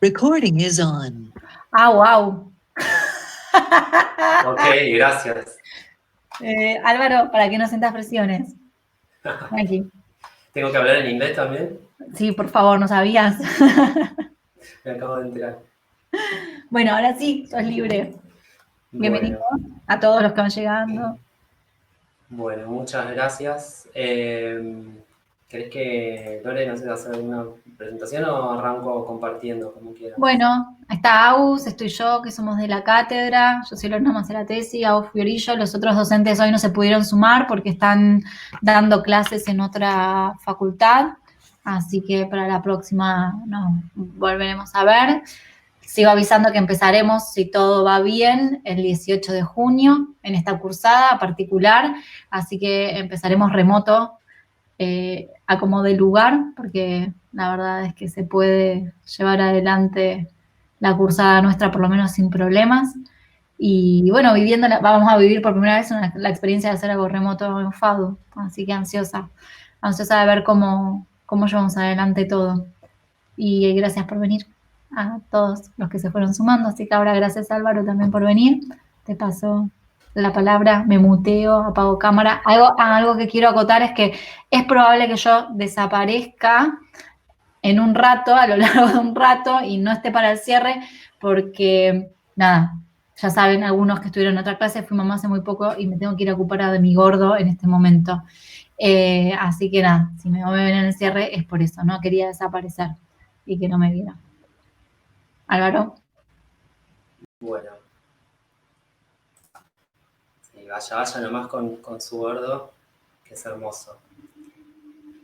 Recording is on. Ah, wow. Ok, gracias. Álvaro, para que no sientas presiones. Aquí. ¿Tengo que hablar en inglés también? Sí, por favor, ¿no sabías? Me acabo de enterar. Bueno, ahora sí, sos libre. Bienvenido a todos los que van llegando. Bueno, muchas gracias. ¿Querés que Lore nos haga hacer una presentación o arranco compartiendo, como quieras? Bueno, está Agus, estoy yo, que somos de la cátedra. Yo soy Lorena Maceratesi, Agus Fiorillo. Los otros docentes hoy no se pudieron sumar porque están dando clases en otra facultad. Así que para la próxima nos volveremos a ver. Sigo avisando que empezaremos, si todo va bien, el 18 de junio en esta cursada particular. Así que empezaremos remoto a como de lugar, porque la verdad es que se puede llevar adelante la cursada nuestra por lo menos sin problemas. Y bueno, vamos a vivir por primera vez la experiencia de hacer algo remoto en FADU, así que ansiosa de ver cómo llevamos adelante todo. Y gracias por venir a todos los que se fueron sumando, así que ahora gracias Álvaro también por venir. Te paso la palabra, me muteo, apago cámara. Algo que quiero acotar es que es probable que yo desaparezca en un rato, a lo largo de un rato, y no esté para el cierre, porque, nada, ya saben, algunos que estuvieron en otra clase, fui mamá hace muy poco y me tengo que ir a ocupar de mi gordo en este momento. Así que nada, si me ven en el cierre es por eso, no quería desaparecer y que no me viera. Álvaro. Bueno. Sí, vaya nomás con su gordo, que es hermoso.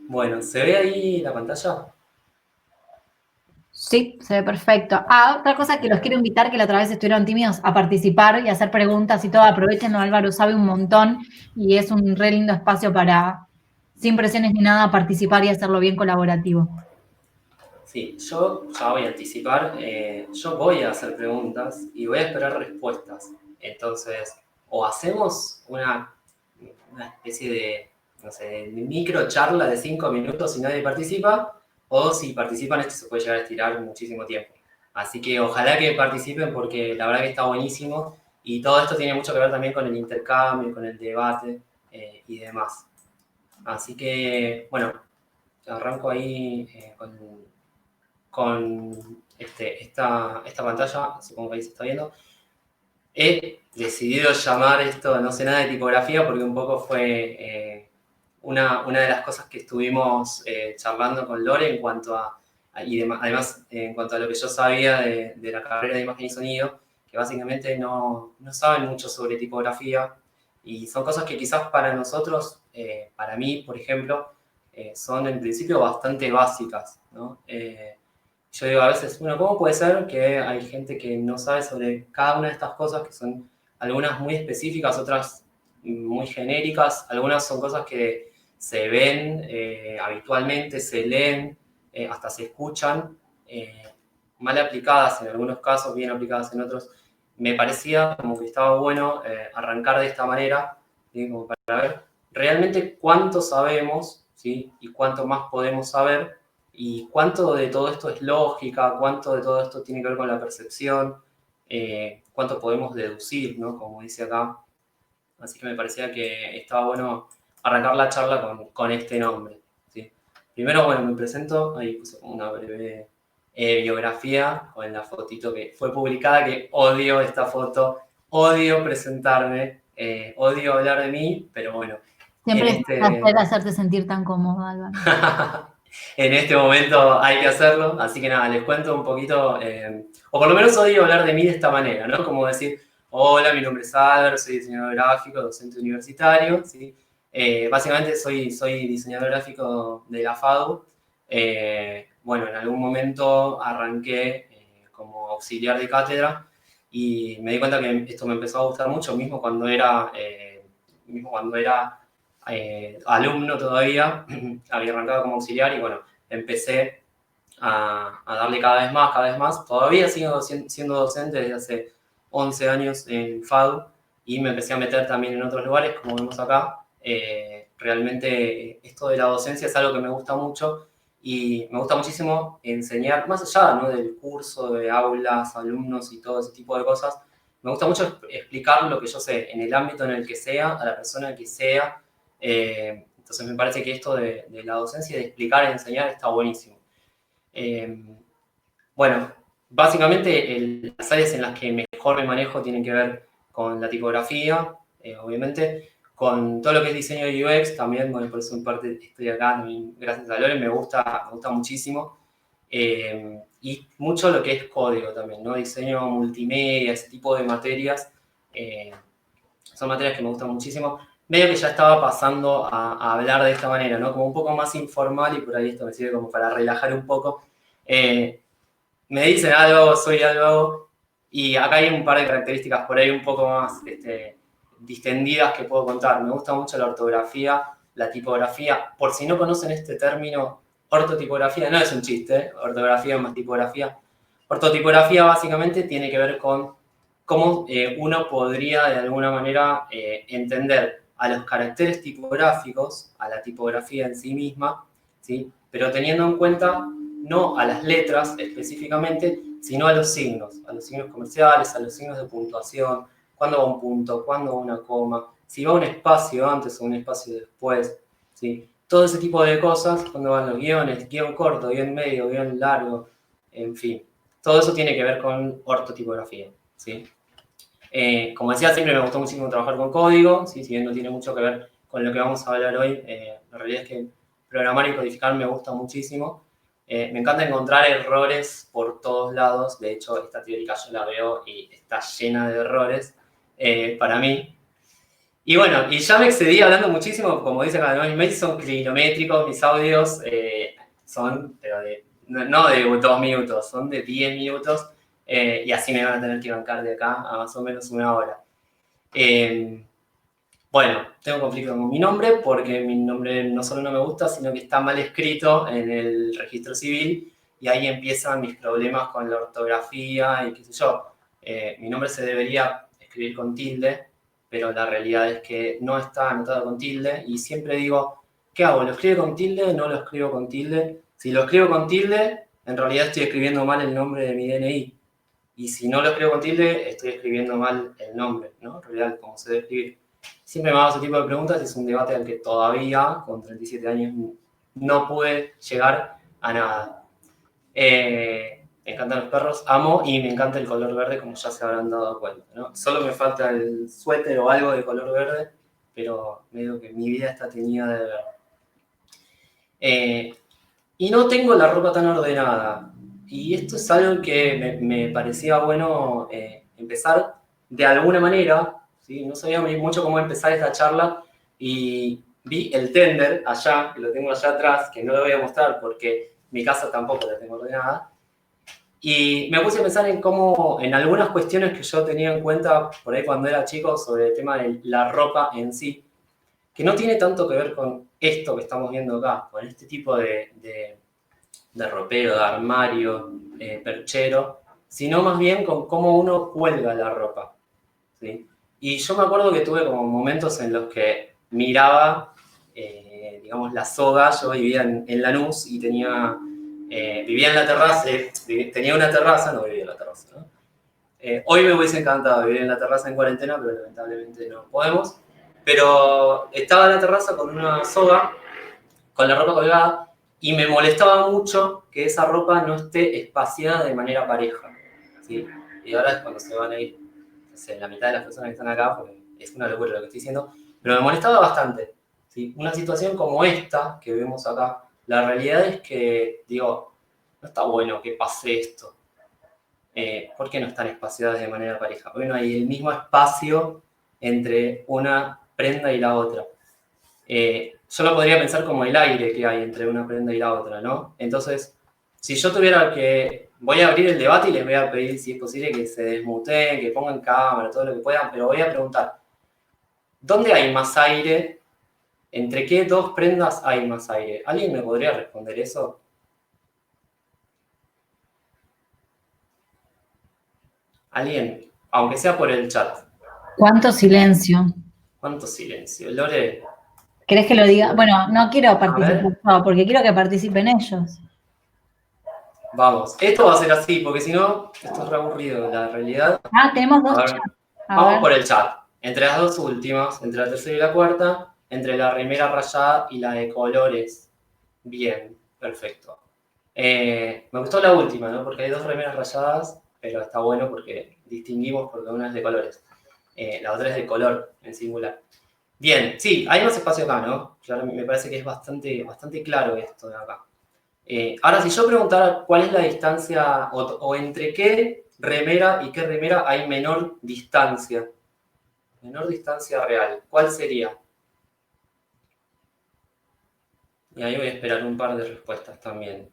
Bueno, ¿se ve ahí la pantalla? Sí, se ve perfecto. Otra cosa que los quiero invitar, que la otra vez estuvieron tímidos, a participar y hacer preguntas y todo. Aprovechenlo, Álvaro sabe un montón y es un re lindo espacio para, sin presiones ni nada, participar y hacerlo bien colaborativo. Sí, yo ya voy a anticipar. Yo voy a hacer preguntas y voy a esperar respuestas. Entonces, o hacemos una especie de, no sé, de micro charla de 5 minutos si nadie participa, o si participan esto se puede llegar a estirar muchísimo tiempo. Así que ojalá que participen porque la verdad que está buenísimo y todo esto tiene mucho que ver también con el intercambio, con el debate y demás. Así que, bueno, arranco ahí con esta pantalla, supongo que ahí se está viendo. He decidido llamar esto No sé nada de tipografía porque un poco fue una de las cosas que estuvimos charlando con Lore en cuanto además en cuanto a lo que yo sabía de la carrera de imagen y sonido, que básicamente no saben mucho sobre tipografía y son cosas que quizás para nosotros, para mí, por ejemplo, son en principio bastante básicas, ¿no? Yo digo a veces, bueno, ¿cómo puede ser que hay gente que no sabe sobre cada una de estas cosas, que son algunas muy específicas, otras muy genéricas, algunas son cosas que se ven habitualmente, se leen, hasta se escuchan, mal aplicadas en algunos casos, bien aplicadas en otros? Me parecía como que estaba bueno arrancar de esta manera, ¿sí? Como para ver realmente cuánto sabemos, ¿sí? Y cuánto más podemos saber, y cuánto de todo esto es lógica, cuánto de todo esto tiene que ver con la percepción, cuánto podemos deducir, ¿no? Como dice acá. Así que me parecía que estaba bueno arrancar la charla con este nombre, ¿sí? Primero, bueno, me presento, ahí puse una breve biografía con la fotito que fue publicada, que odio esta foto, odio presentarme, odio hablar de mí, pero bueno. Siempre es un placer hacerte sentir tan cómodo, Álvaro. En este momento hay que hacerlo, así que nada, les cuento un poquito, o por lo menos odio hablar de mí de esta manera, ¿no? Como decir, hola, mi nombre es Álvaro, soy diseñador gráfico, docente universitario, ¿sí? Básicamente soy diseñador gráfico de la FADU. Bueno, en algún momento arranqué como auxiliar de cátedra y me di cuenta que esto me empezó a gustar mucho, mismo cuando era alumno todavía, había arrancado como auxiliar y bueno, empecé a darle cada vez más. Todavía sigo siendo docente desde hace 11 años en FADU y me empecé a meter también en otros lugares, como vemos acá. Realmente esto de la docencia es algo que me gusta mucho y me gusta muchísimo enseñar, más allá, ¿no?, del curso, de aulas, alumnos y todo ese tipo de cosas, me gusta mucho explicar lo que yo sé, en el ámbito en el que sea, a la persona que sea. Entonces me parece que esto de la docencia, de explicar y enseñar, está buenísimo. Bueno, básicamente las áreas en las que mejor me manejo tienen que ver con la tipografía, obviamente, con todo lo que es diseño de UX también. Bueno, por eso en parte estoy acá, también, gracias a Lore, me gusta muchísimo. Y mucho lo que es código también, ¿no? Diseño multimedia, ese tipo de materias, son materias que me gustan muchísimo. Medio que ya estaba pasando a hablar de esta manera, ¿no? Como un poco más informal, y por ahí esto me sirve como para relajar un poco. Me dicen algo, soy algo, y acá hay un par de características por ahí un poco más distendidas que puedo contar. Me gusta mucho la ortografía, la tipografía. Por si no conocen este término, ortotipografía no es un chiste, ortografía más tipografía. Ortotipografía básicamente tiene que ver con cómo uno podría de alguna manera entender a los caracteres tipográficos, a la tipografía en sí misma, ¿sí?, pero teniendo en cuenta no a las letras específicamente, sino a los signos comerciales, a los signos de puntuación, cuándo va un punto, cuándo va una coma, si va un espacio antes o un espacio después, ¿sí? Todo ese tipo de cosas, cuándo van los guiones, guión corto, guión medio, guión largo, en fin. Todo eso tiene que ver con ortotipografía, ¿sí? Como decía, siempre me gustó muchísimo trabajar con código, ¿sí? Si bien no tiene mucho que ver con lo que vamos a hablar hoy, la realidad es que programar y codificar me gusta muchísimo. Me encanta encontrar errores por todos lados. De hecho, esta teórica yo la veo y está llena de errores para mí. Y bueno, y ya me excedí hablando muchísimo. Como dice acá, ¿no?, mis mails son kilométricos, mis audios son, pero no de 2 minutos, son de 10 minutos. Y así me van a tener que bancar de acá a más o menos una hora. Bueno, tengo un conflicto con mi nombre, porque mi nombre no solo no me gusta, sino que está mal escrito en el registro civil, y ahí empiezan mis problemas con la ortografía y qué sé yo. Mi nombre se debería escribir con tilde, pero la realidad es que no está anotado con tilde, y siempre digo, ¿qué hago? ¿Lo escribo con tilde? ¿No lo escribo con tilde? Si lo escribo con tilde, en realidad estoy escribiendo mal el nombre de mi DNI. Y si no lo escribo con tilde, estoy escribiendo mal el nombre, ¿no? En realidad, como se debe escribir. Siempre me hago ese tipo de preguntas. Es un debate al que todavía, con 37 años, no pude llegar a nada. Me encantan los perros, amo, y me encanta el color verde, como ya se habrán dado cuenta, ¿no? Solo me falta el suéter o algo de color verde, pero medio que mi vida está teñida de verde. Y no tengo la ropa tan ordenada. Y esto es algo que me parecía bueno empezar de alguna manera, ¿sí? No sabía mucho cómo empezar esta charla, y vi el tender allá, que lo tengo allá atrás, que no lo voy a mostrar porque mi casa tampoco la tengo ordenada. Y me puse a pensar en cómo, en algunas cuestiones que yo tenía en cuenta por ahí cuando era chico sobre el tema de la ropa en sí, que no tiene tanto que ver con esto que estamos viendo acá, con este tipo de ropero, de armario, perchero, sino más bien con cómo uno cuelga la ropa, ¿sí? Y yo me acuerdo que tuve como momentos en los que miraba, digamos, la soga. Yo vivía en Lanús y vivía en la terraza, tenía una terraza, no vivía en la terraza, ¿no? Hoy me hubiese encantado vivir en la terraza en cuarentena, pero lamentablemente no podemos. Pero estaba en la terraza con una soga, con la ropa colgada, y me molestaba mucho que esa ropa no esté espaciada de manera pareja, ¿sí? Y ahora es cuando se van a ir, no sé, la mitad de las personas que están acá, porque es una locura lo que estoy diciendo, pero me molestaba bastante, ¿sí? Una situación como esta que vemos acá, la realidad es que, digo, no está bueno que pase esto. ¿Por qué no están espaciadas de manera pareja? Porque no hay el mismo espacio entre una prenda y la otra. Yo lo podría pensar como el aire que hay entre una prenda y la otra, ¿no? Entonces, si yo tuviera que... Voy a abrir el debate y les voy a pedir, si es posible, que se desmuteen, que pongan cámara, todo lo que puedan, pero voy a preguntar, ¿dónde hay más aire? ¿Entre qué dos prendas hay más aire? ¿Alguien me podría responder eso? ¿Alguien? Aunque sea por el chat. ¿Cuánto silencio? ¿Cuánto silencio? Lore, ¿Querés que lo diga? Bueno, no quiero participar ver. yo, porque quiero que participen ellos. Vamos, esto va a ser así, porque si no, esto es re aburrido, la realidad. Ah, tenemos A dos ver, chats. A vamos ver. por el chat. Entre las dos últimas, entre la tercera y la cuarta, entre la remera rayada y la de colores. Bien, perfecto. Me gustó la última, ¿no? Porque hay dos remeras rayadas, pero está bueno porque distinguimos porque una es de colores. La otra es de color, en singular. Bien, sí, hay más espacio acá, ¿no? Claro, me parece que es bastante claro esto de acá. Ahora, si yo preguntara cuál es la distancia o entre qué remera y qué remera hay menor distancia real, ¿cuál sería? Y ahí voy a esperar un par de respuestas también.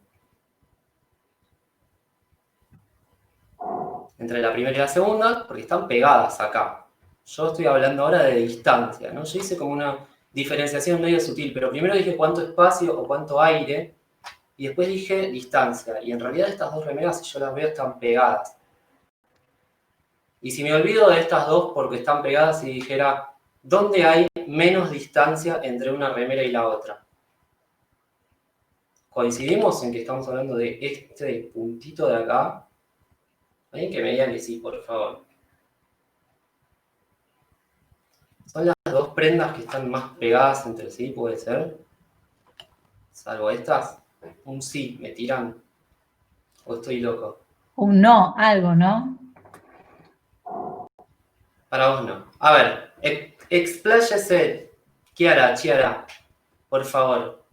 Entre la primera y la segunda, porque están pegadas acá. Yo estoy hablando ahora de distancia, ¿no? Yo hice como una diferenciación medio sutil, pero primero dije cuánto espacio o cuánto aire, y después dije distancia. Y en realidad estas dos remeras, si yo las veo, están pegadas. Y si me olvido de estas dos porque están pegadas y dijera, ¿dónde hay menos distancia entre una remera y la otra? ¿Coincidimos en que estamos hablando de este puntito de acá? Alguien que me diga que sí, por favor. Son las dos prendas que están más pegadas entre sí, puede ser. Salvo estas. Un sí, me tiran. O estoy loco. Un no, algo, ¿no? Para vos no. A ver, expláyese, Chiara, por favor.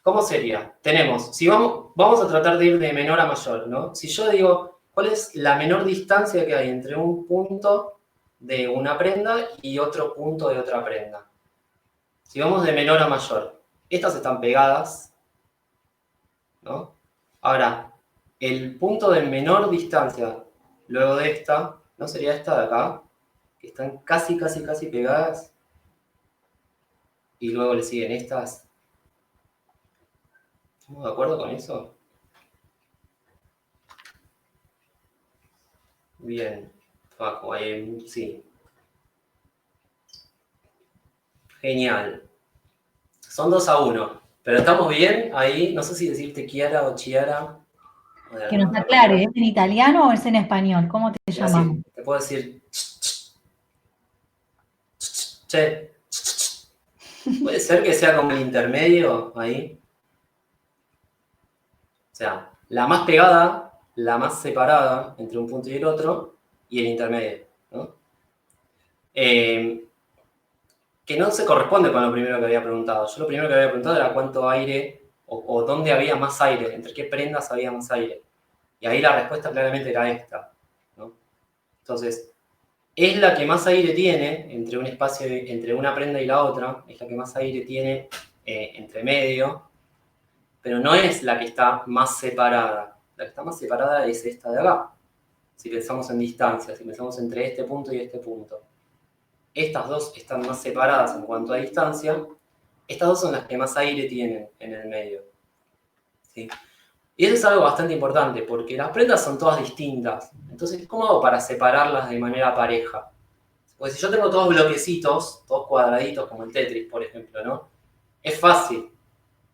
¿Cómo sería? Tenemos, si vamos a tratar de ir de menor a mayor, ¿no? Si yo digo, ¿cuál es la menor distancia que hay entre un punto de una prenda y otro punto de otra prenda? Si vamos de menor a mayor, estas están pegadas, ¿no? Ahora, el punto de menor distancia luego de esta, ¿no sería esta de acá? Que están casi pegadas y luego le siguen estas. ¿Estamos de acuerdo con eso? Bien, Facu, ahí sí. Genial. Son 2-1. Pero estamos bien ahí. No sé si decirte Chiara o Chiara. O de Que alguna nos otra aclare, manera. ¿es en italiano o es en español? ¿Cómo te Y así, llamamos? te puedo decir che. Puede ser que sea como el intermedio ahí. O sea, la más pegada, la más separada entre un punto y el otro, y el intermedio, ¿no? Que no se corresponde con lo primero que había preguntado. Yo lo primero que había preguntado era cuánto aire o dónde había más aire, entre qué prendas había más aire. Y ahí la respuesta claramente era esta, ¿no? Entonces, es la que más aire tiene entre un espacio, entre una prenda y la otra, es la que más aire tiene entre medio, pero no es la que está más separada. La que está más separada es esta de acá. Si pensamos en distancia, si pensamos entre este punto y este punto. Estas dos están más separadas en cuanto a distancia. Estas dos son las que más aire tienen en el medio. ¿Sí? Y eso es algo bastante importante, porque las prendas son todas distintas. Entonces, ¿cómo hago para separarlas de manera pareja? Pues si yo tengo todos bloquecitos, todos cuadraditos, como el Tetris, por ejemplo, ¿no? Es fácil.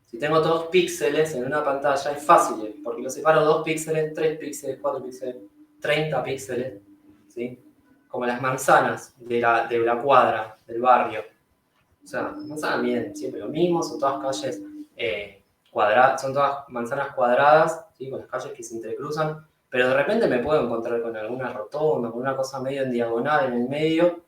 Si tengo todos píxeles en una pantalla, es fácil, porque lo separo 2 píxeles, 3 píxeles, 4 píxeles, 30 píxeles, ¿sí? Como las manzanas de la cuadra, del barrio. O sea, las manzanas miden siempre lo mismo, son todas calles cuadradas, son todas manzanas cuadradas, ¿sí? Con las calles que se entrecruzan, pero de repente me puedo encontrar con alguna rotonda, con una cosa medio en diagonal en el medio,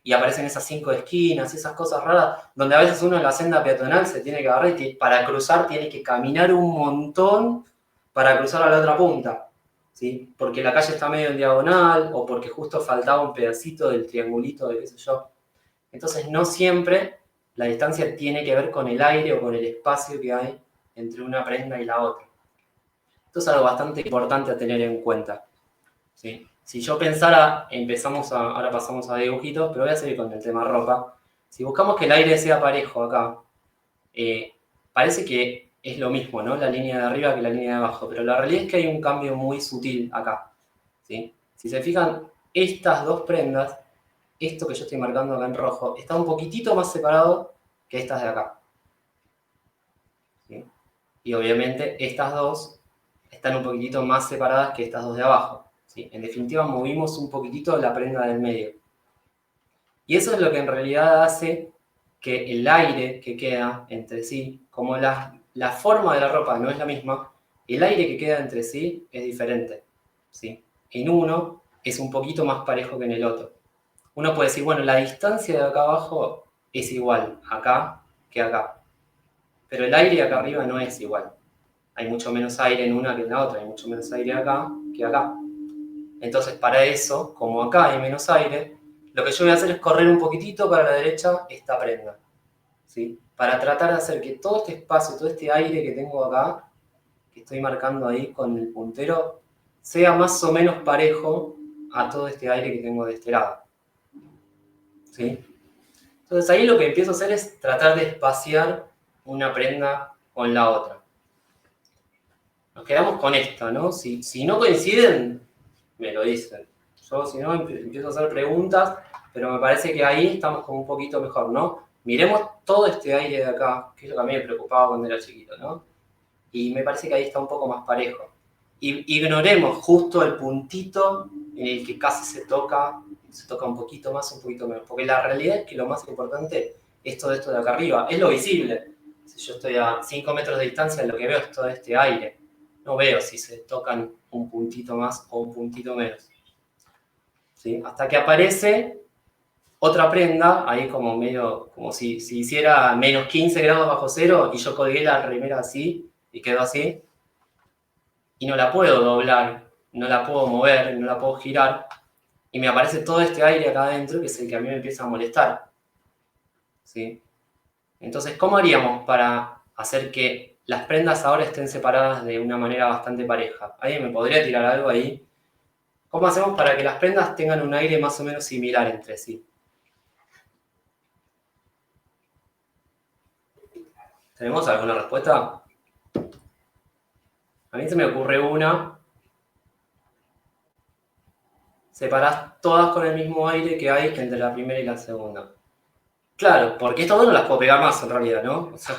y aparecen esas 5 esquinas, esas cosas raras, donde a veces uno en la senda peatonal se tiene que agarrar y para cruzar tiene que caminar un montón para cruzar a la otra punta, ¿sí? Porque la calle está medio en diagonal o porque justo faltaba un pedacito del triangulito de qué sé yo. Entonces no siempre la distancia tiene que ver con el aire o con el espacio que hay entre una prenda y la otra. Esto es algo bastante importante a tener en cuenta, ¿sí? Si yo pensara, ahora pasamos a dibujitos, pero voy a seguir con el tema ropa. Si buscamos que el aire sea parejo acá, parece que es lo mismo, ¿no? La línea de arriba que la línea de abajo, pero la realidad es que hay un cambio muy sutil acá, ¿sí? Si se fijan, estas dos prendas, esto que yo estoy marcando acá en rojo, está un poquitito más separado que estas de acá. ¿Sí? Y obviamente estas dos están un poquitito más separadas que estas dos de abajo. ¿Sí? En definitiva, movimos un poquitito la prenda del medio. Y eso es lo que en realidad hace que el aire que queda entre sí, como la forma de la ropa no es la misma, el aire que queda entre sí es diferente. ¿Sí? En uno es un poquito más parejo que en el otro. Uno puede decir, bueno, la distancia de acá abajo es igual acá que acá. Pero el aire acá arriba no es igual. Hay mucho menos aire en una que en la otra, hay mucho menos aire acá que acá. Entonces, para eso, como acá hay menos aire, lo que yo voy a hacer es correr un poquitito para la derecha esta prenda. ¿Sí? Para tratar de hacer que todo este espacio, todo este aire que tengo acá, que estoy marcando ahí con el puntero, sea más o menos parejo a todo este aire que tengo de este lado. ¿Sí? Entonces ahí lo que empiezo a hacer es tratar de espaciar una prenda con la otra. Nos quedamos con esto, ¿no? Si no coinciden, me lo dicen. Yo, si no, empiezo a hacer preguntas, pero me parece que ahí estamos como un poquito mejor, ¿no? Miremos todo este aire de acá, que es lo que a mí me preocupaba cuando era chiquito, ¿no? Y me parece que ahí está un poco más parejo. Y ignoremos justo el puntito en el que casi se toca un poquito más, un poquito menos. Porque la realidad es que lo más importante es todo esto de acá arriba, es lo visible. Si yo estoy a 5 metros de distancia, lo que veo es todo este aire. No veo si se tocan un puntito más o un puntito menos. ¿Sí? Hasta que aparece otra prenda, ahí como medio, como si hiciera menos 15 grados bajo cero y yo colgué la remera así y quedó así. Y no la puedo doblar, no la puedo mover, no la puedo girar. Y me aparece todo este aire acá adentro que es el que a mí me empieza a molestar. ¿Sí? Entonces, ¿cómo haríamos para hacer que las prendas ahora estén separadas de una manera bastante pareja? ¿Alguien me podría tirar algo ahí? ¿Cómo hacemos para que las prendas tengan un aire más o menos similar entre sí? ¿Tenemos alguna respuesta? A mí se me ocurre una. Separás todas con el mismo aire que hay entre la primera y la segunda. Claro, porque estas dos no las puedo pegar más en realidad, ¿no? O sea,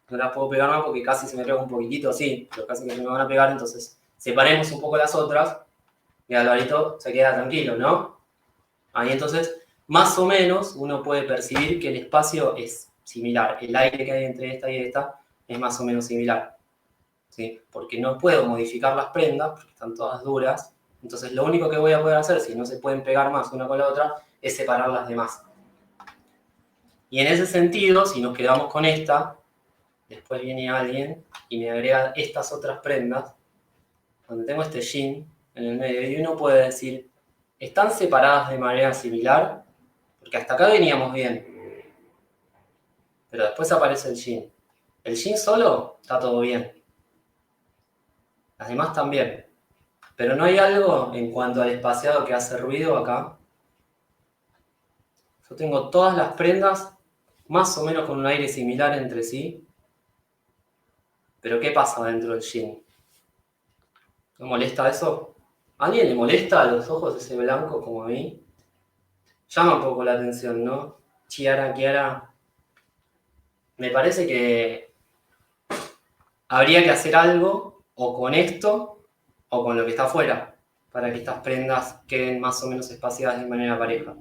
no las puedo pegar más porque casi se me pega un poquitito así, pero casi que se me van a pegar, entonces separemos un poco las otras y Alvarito se queda tranquilo, ¿no? Ahí entonces, más o menos, uno puede percibir que el espacio es similar. El aire que hay entre esta y esta es más o menos similar. ¿Sí? Porque no puedo modificar las prendas, porque están todas duras. Entonces, lo único que voy a poder hacer, si no se pueden pegar más una con la otra, es separar las demás. Y en ese sentido, si nos quedamos con esta, después viene alguien y me agrega estas otras prendas, donde tengo este jean en el medio, y uno puede decir, ¿están separadas de manera similar? Porque hasta acá veníamos bien. Pero después aparece el jean. El jean solo está todo bien. Las demás también. Pero no hay algo en cuanto al espaciado que hace ruido acá. Yo tengo todas las prendas más o menos con un aire similar entre sí. Pero ¿qué pasa dentro del jean? ¿No molesta eso? ¿A alguien le molesta a los ojos ese blanco como a mí? Llama un poco la atención, ¿no? Kiara. Me parece que habría que hacer algo o con esto o con lo que está afuera para que estas prendas queden más o menos espaciadas de manera pareja.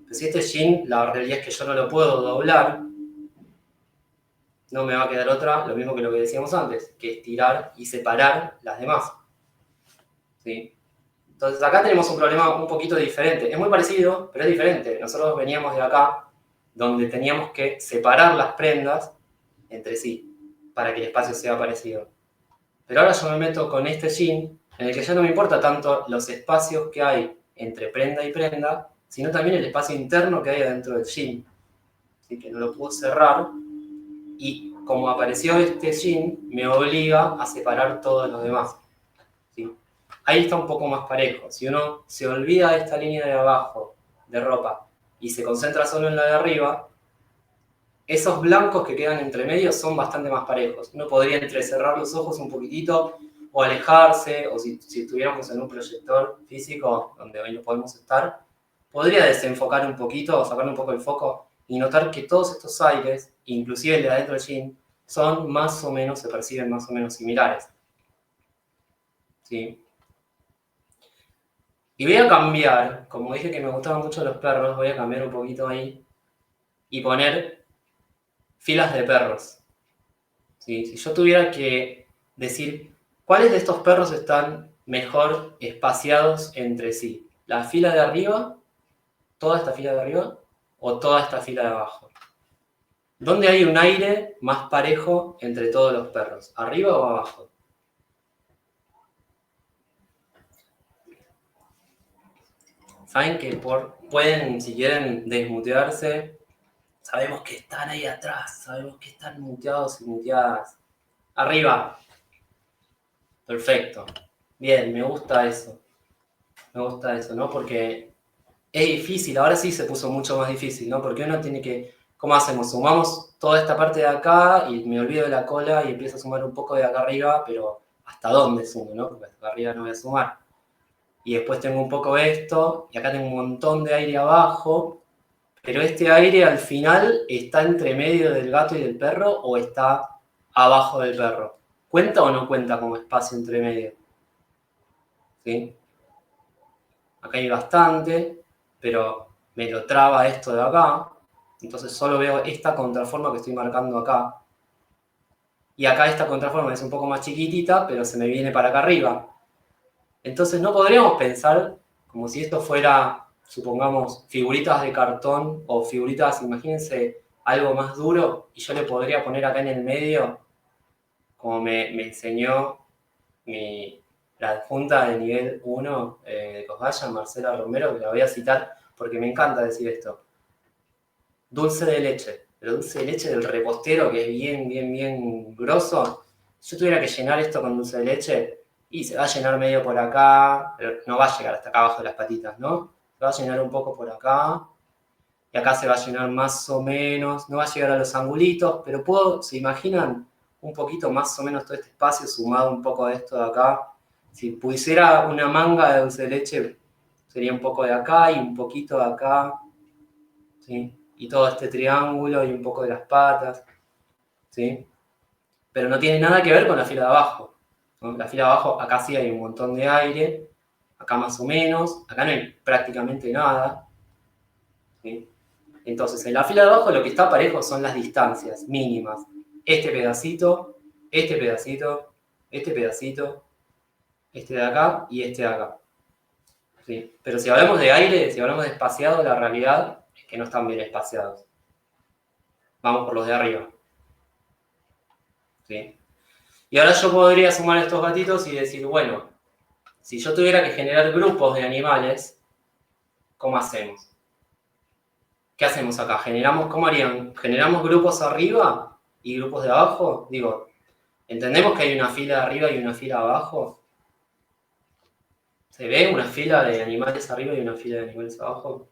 Pero si este jean, la realidad es que yo no lo puedo doblar, no me va a quedar otra, lo mismo que lo que decíamos antes, que estirar y separar las demás. ¿Sí? Entonces acá tenemos un problema un poquito diferente. Es muy parecido, pero es diferente. Nosotros veníamos de acá, donde teníamos que separar las prendas entre sí, para que el espacio sea parecido. Pero ahora yo me meto con este jean, en el que ya no me importa tanto los espacios que hay entre prenda y prenda, sino también el espacio interno que hay adentro del jean. Así que no lo puedo cerrar, y como apareció este jean, me obliga a separar todos los demás. ¿Sí? Ahí está un poco más parejo. Si uno se olvida de esta línea de abajo de ropa y se concentra solo en la de arriba, esos blancos que quedan entre medio son bastante más parejos. Uno podría entrecerrar los ojos un poquitito o alejarse, o si estuviéramos en un proyector físico donde hoy no podemos estar, podría desenfocar un poquito o sacar un poco el foco y notar que todos estos aires inclusive el de adentro del jean, son más o menos, se perciben más o menos similares. ¿Sí? Y voy a cambiar, como dije que me gustaban mucho los perros, voy a cambiar un poquito ahí y poner filas de perros. ¿Sí? Si yo tuviera que decir cuáles de estos perros están mejor espaciados entre sí, la fila de arriba, toda esta fila de arriba o toda esta fila de abajo. ¿Dónde hay un aire más parejo entre todos los perros? ¿Arriba o abajo? Saben que pueden, si quieren, desmutearse. Sabemos que están ahí atrás, sabemos que están muteados y muteadas. Arriba. Perfecto. Bien, me gusta eso. Me gusta eso, ¿no? Porque es difícil, ahora sí se puso mucho más difícil, ¿no? Porque uno tiene que, ¿cómo hacemos? Sumamos toda esta parte de acá y me olvido de la cola y empiezo a sumar un poco de acá arriba, pero ¿hasta dónde sumo, no? Porque hasta acá arriba no voy a sumar. Y después tengo un poco esto, y acá tengo un montón de aire abajo, pero este aire al final está entre medio del gato y del perro o está abajo del perro. ¿Cuenta o no cuenta como espacio entre medio? ¿Sí? Acá hay bastante, pero me lo traba esto de acá, entonces solo veo esta contraforma que estoy marcando acá. Y acá esta contraforma es un poco más chiquitita, pero se me viene para acá arriba. Entonces no podríamos pensar como si esto fuera, supongamos, figuritas de cartón o figuritas, imagínense, algo más duro, y yo le podría poner acá en el medio, como me enseñó la adjunta de nivel 1 de Cosvaya, Marcela Romero, que la voy a citar porque me encanta decir esto. Dulce de leche, pero dulce de leche del repostero, que es bien, bien, bien grosso. Si yo tuviera que llenar esto con dulce de leche, y se va a llenar medio por acá, pero no va a llegar hasta acá abajo de las patitas, ¿no? Se va a llenar un poco por acá, y acá se va a llenar más o menos, no va a llegar a los angulitos, pero puedo, ¿se imaginan un poquito más o menos todo este espacio sumado un poco de esto de acá? Si pusiera una manga de dulce de leche, sería un poco de acá y un poquito de acá, ¿sí? Y todo este triángulo y un poco de las patas, ¿sí? Pero no tiene nada que ver con la fila de abajo, ¿no? La fila de abajo, acá sí hay un montón de aire, acá más o menos, acá no hay prácticamente nada, ¿sí? Entonces, en la fila de abajo lo que está parejo son las distancias mínimas. Este pedacito, este pedacito, este pedacito, este de acá y este de acá. ¿Sí? Pero si hablamos de aire, si hablamos de espaciado, la realidad es que no están bien espaciados. Vamos por los de arriba. ¿Sí? Y ahora yo podría sumar estos gatitos y decir, bueno, si yo tuviera que generar grupos de animales, ¿cómo hacemos? ¿Qué hacemos acá? ¿Cómo harían? ¿Generamos grupos arriba y grupos de abajo? Digo, ¿entendemos que hay una fila de arriba y una fila abajo? ¿Se ve una fila de animales arriba y una fila de animales abajo?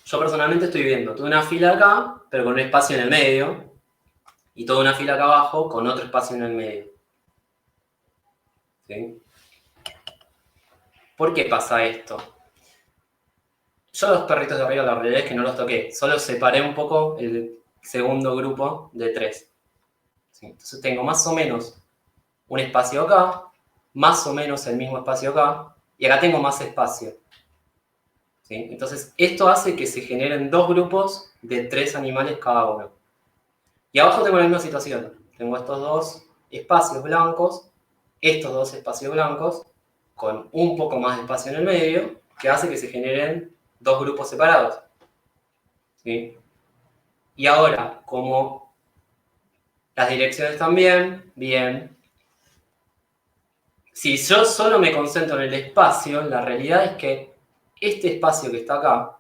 Yo personalmente estoy viendo toda una fila acá, pero con un espacio en el medio, y toda una fila acá abajo con otro espacio en el medio. ¿Sí? ¿Por qué pasa esto? Yo los perritos de arriba la realidad es que no los toqué, solo separé un poco el segundo grupo de 3. ¿Sí? Entonces tengo más o menos un espacio acá, más o menos el mismo espacio acá, y acá tengo más espacio. ¿Sí? Entonces esto hace que se generen 2 grupos de 3 animales cada uno. Y abajo tengo la misma situación. Tengo estos 2 espacios blancos, estos 2 espacios blancos, con un poco más de espacio en el medio, que hace que se generen 2 grupos separados. ¿Sí? Y ahora, como las direcciones también, bien. Si yo solo me concentro en el espacio, la realidad es que este espacio que está acá,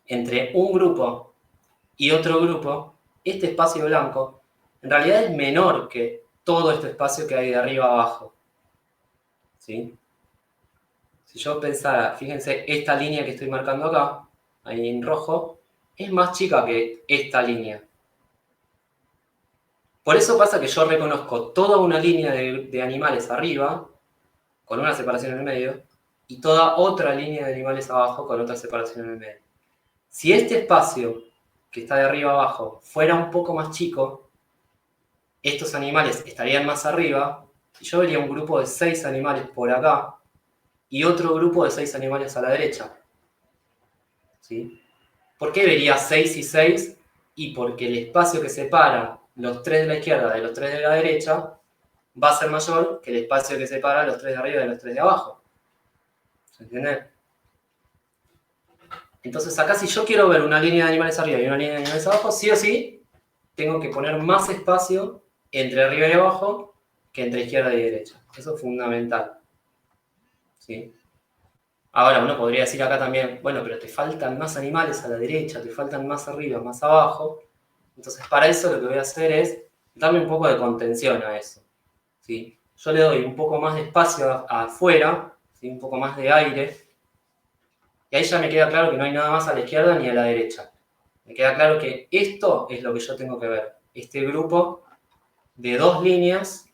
entre un grupo y otro grupo, este espacio blanco, en realidad es menor que todo este espacio que hay de arriba a abajo. ¿Sí? Si yo pensara, fíjense, esta línea que estoy marcando acá, ahí en rojo, es más chica que esta línea. Por eso pasa que yo reconozco toda una línea de animales arriba, con una separación en el medio, y toda otra línea de animales abajo con otra separación en el medio. Si este espacio que está de arriba abajo fuera un poco más chico, estos animales estarían más arriba, y yo vería un grupo de 6 animales por acá y otro grupo de 6 animales a la derecha. ¿Sí? ¿Por qué vería 6 y 6? Y porque el espacio que separa los 3 de la izquierda de los 3 de la derecha va a ser mayor que el espacio que separa los 3 de arriba de los 3 de abajo. ¿Se entiende? Entonces acá si yo quiero ver una línea de animales arriba y una línea de animales abajo, sí o sí, tengo que poner más espacio entre arriba y abajo que entre izquierda y derecha. Eso es fundamental. ¿Sí? Ahora uno podría decir acá también, bueno, pero te faltan más animales a la derecha, te faltan más arriba, más abajo. Entonces para eso lo que voy a hacer es darle un poco de contención a eso. ¿Sí? Yo le doy un poco más de espacio afuera, ¿sí? Un poco más de aire, y ahí ya me queda claro que no hay nada más a la izquierda ni a la derecha. Me queda claro que esto es lo que yo tengo que ver. Este grupo de 2 líneas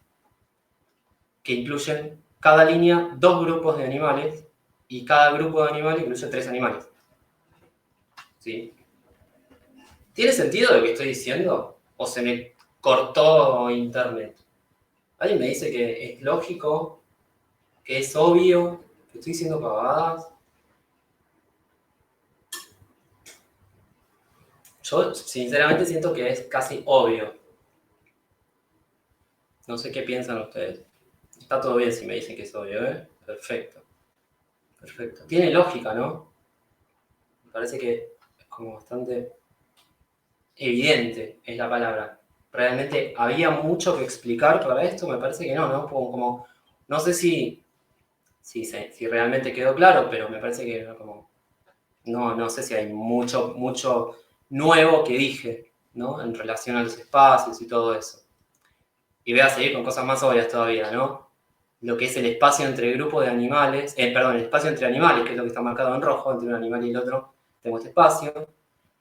que incluyen cada línea 2 grupos de animales y cada grupo de animales incluye 3 animales. ¿Sí? ¿Tiene sentido lo que estoy diciendo? ¿O se me cortó internet? ¿Alguien me dice que es lógico? ¿Que es obvio? ¿Que estoy diciendo pavadas? Yo sinceramente siento que es casi obvio. No sé qué piensan ustedes. Está todo bien si me dicen que es obvio, ¿eh? Perfecto. Perfecto. Tiene lógica, ¿no? Me parece que es como bastante evidente, es la palabra. Realmente había mucho que explicar para esto, me parece que no, ¿no? Como no sé si realmente quedó claro, pero me parece que como, no sé si hay mucho nuevo que dije, ¿no? En relación a los espacios y todo eso. Y voy a seguir con cosas más obvias todavía, ¿no? Lo que es el espacio entre grupos de animales, perdón, el espacio entre animales, que es lo que está marcado en rojo, entre un animal y el otro, tengo este espacio.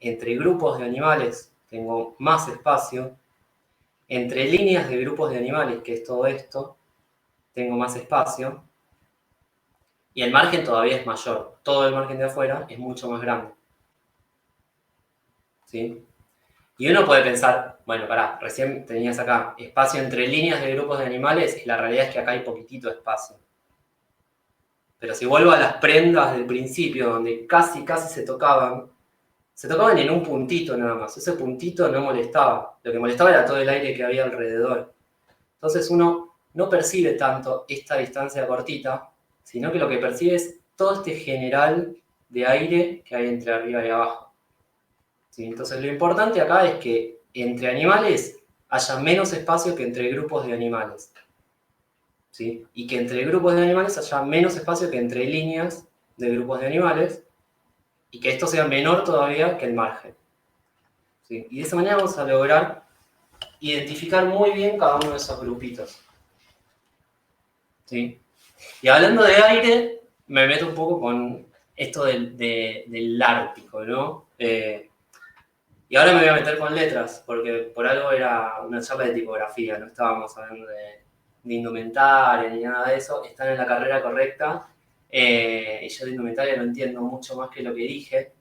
Entre grupos de animales tengo más espacio. Entre líneas de grupos de animales, que es todo esto, tengo más espacio. Y el margen todavía es mayor. Todo el margen de afuera es mucho más grande. ¿Sí? Y uno puede pensar, bueno, pará, recién tenías acá espacio entre líneas de grupos de animales y la realidad es que acá hay poquitito espacio. Pero si vuelvo a las prendas del principio, donde casi se tocaban en un puntito nada más. Ese puntito no molestaba. Lo que molestaba era todo el aire que había alrededor. Entonces uno no percibe tanto esta distancia cortita, sino que lo que percibe es todo este general de aire que hay entre arriba y abajo. ¿Sí? Entonces lo importante acá es que entre animales haya menos espacio que entre grupos de animales. ¿Sí? Y que entre grupos de animales haya menos espacio que entre líneas de grupos de animales, y que esto sea menor todavía que el margen. ¿Sí? Y de esa manera vamos a lograr identificar muy bien cada uno de esos grupitos. ¿Sí? Y hablando de aire, me meto un poco con esto del ártico, ¿no? Y ahora me voy a meter con letras, porque por algo era una charla de tipografía, no estábamos hablando de indumentaria ni nada de eso, están en la carrera correcta, y yo de indumentaria no entiendo mucho más que lo que dije,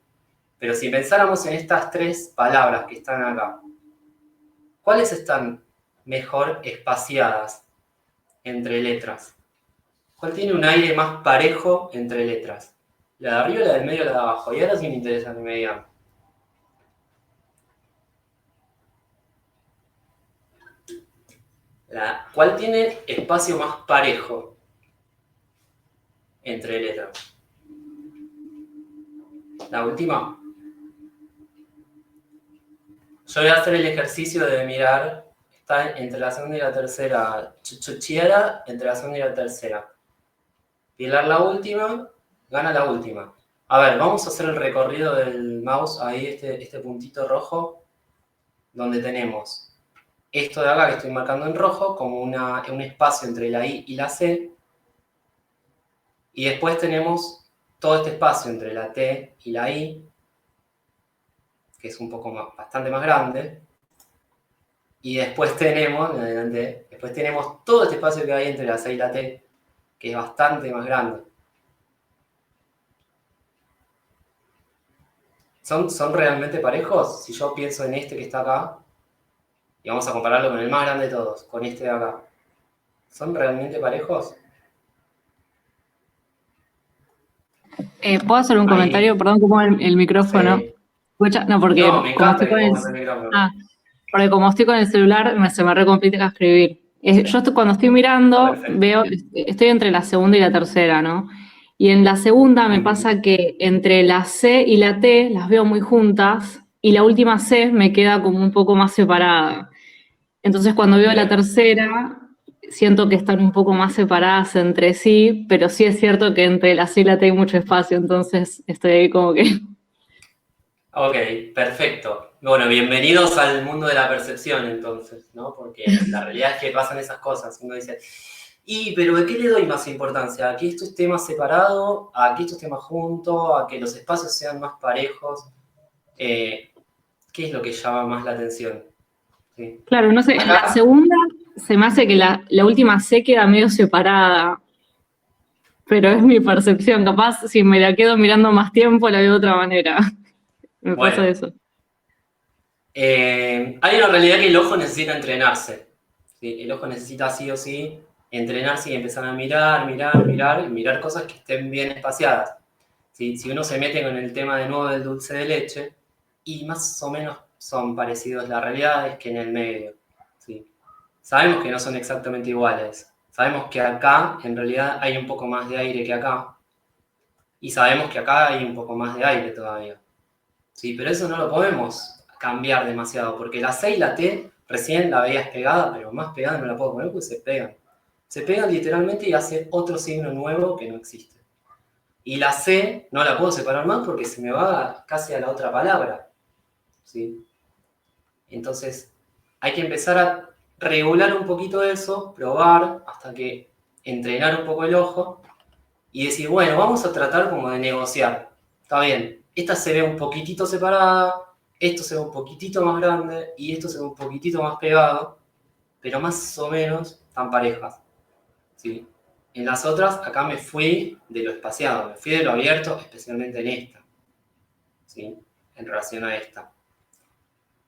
pero si pensáramos en estas 3 palabras que están acá, ¿cuáles están mejor espaciadas entre letras? ¿Cuál tiene un aire más parejo entre letras? ¿La de arriba, la del medio o la de abajo? Y ahora sí me interesa que me digan. ¿Cuál tiene espacio más parejo entre letras? La última. Yo voy a hacer el ejercicio de mirar, está entre la segunda y la tercera, chuchiera entre la segunda y la tercera. Pilar la última, gana la última. A ver, vamos a hacer el recorrido del mouse, ahí este puntito rojo, donde tenemos esto de acá que estoy marcando en rojo como un espacio entre la I y la C, y después tenemos todo este espacio entre la T y la I, que es un poco bastante más grande, y después tenemos, en adelante, después tenemos todo este espacio que hay entre la C y la T, que es bastante más grande. ¿Son realmente parejos? Si yo pienso en este que está acá, y vamos a compararlo con el más grande de todos, con este de acá, ¿son realmente parejos? ¿Puedo hacer un Ahí, comentario? Perdón, como el micrófono. sí. ¿Escucha? No, No, me porque como encanta estoy que con el, pongas el micrófono. ah, porque como estoy con el celular, se me recomplica escribir. Cuando estoy Está mirando, perfecto. estoy entre la segunda y la tercera, ¿no? Y en la segunda me Ujú. pasa que entre la C y la T las veo muy juntas y la última C me queda como un poco más separada. Entonces cuando veo la Bien. tercera, siento que están un poco más separadas entre sí, pero sí es cierto que entre la C y la T hay mucho espacio, entonces estoy ahí como que... Ok, perfecto. Bueno, bienvenidos al mundo de la percepción entonces, ¿no? Porque la realidad es que pasan esas cosas. Uno dice, pero ¿de qué le doy más importancia? ¿A que esto esté más separado? ¿A que esto esté más junto? ¿A que los espacios sean más parejos? ¿Qué es lo que llama más la atención? ¿Sí? Claro, no sé, en la Acá, segunda se me hace que la última C queda medio separada, pero es mi percepción. Capaz si me la quedo mirando más tiempo la veo de otra manera. Me pasa bueno, eso. hay una realidad que el ojo necesita entrenarse. ¿Sí? El ojo necesita sí o sí entrenarse y empezar a mirar, mirar, mirar, y mirar cosas que estén bien espaciadas. ¿Sí? Si uno se mete con el tema de nuevo del dulce de leche, y más o menos son parecidos las realidades que en el medio. ¿Sí? Sabemos que no son exactamente iguales. Sabemos que acá en realidad hay un poco más de aire que acá, y sabemos que acá hay un poco más de aire todavía. ¿Sí? Pero eso no lo podemos cambiar demasiado, porque la C y la T recién la veías pegada, pero más pegada no la puedo poner porque se pegan. Se pegan literalmente y hace otro signo nuevo que no existe. Y la C no la puedo separar más porque se me va casi a la otra palabra. ¿Sí? Entonces hay que empezar a regular un poquito eso, probar hasta que entrenar un poco el ojo y decir, bueno, vamos a tratar como de negociar. Está bien, esta se ve un poquitito separada, esto se ve un poquitito más grande y esto se ve un poquitito más pegado, pero más o menos están parejas. ¿Sí? En las otras, acá me fui de lo espaciado, me fui de lo abierto, especialmente en esta, ¿sí? En relación a esta.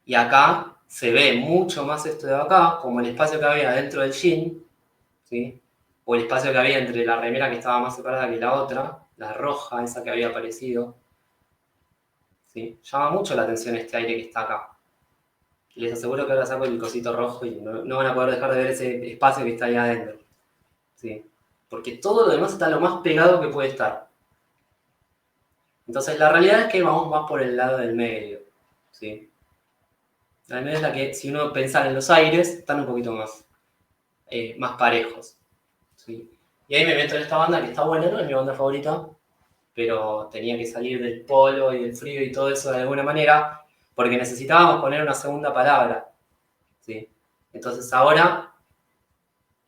Y acá se ve mucho más esto de acá, como el espacio que había dentro del jean, ¿sí? O el espacio que había entre la remera que estaba más separada que la otra, la roja, esa que había aparecido. ¿Sí? Llama mucho la atención este aire que está acá. Y les aseguro que ahora saco el cosito rojo y no van a poder dejar de ver ese espacio que está ahí adentro. ¿Sí? Porque todo lo demás está lo más pegado que puede estar. Entonces la realidad es que vamos más por el lado del medio. ¿Sí? La del medio es la que, si uno pensara en los aires, están un poquito más parejos. ¿Sí? Y ahí me meto en esta banda que está buena, no es mi banda favorita, pero tenía que salir del polo y del frío y todo eso de alguna manera, porque necesitábamos poner una segunda palabra. ¿Sí? Entonces ahora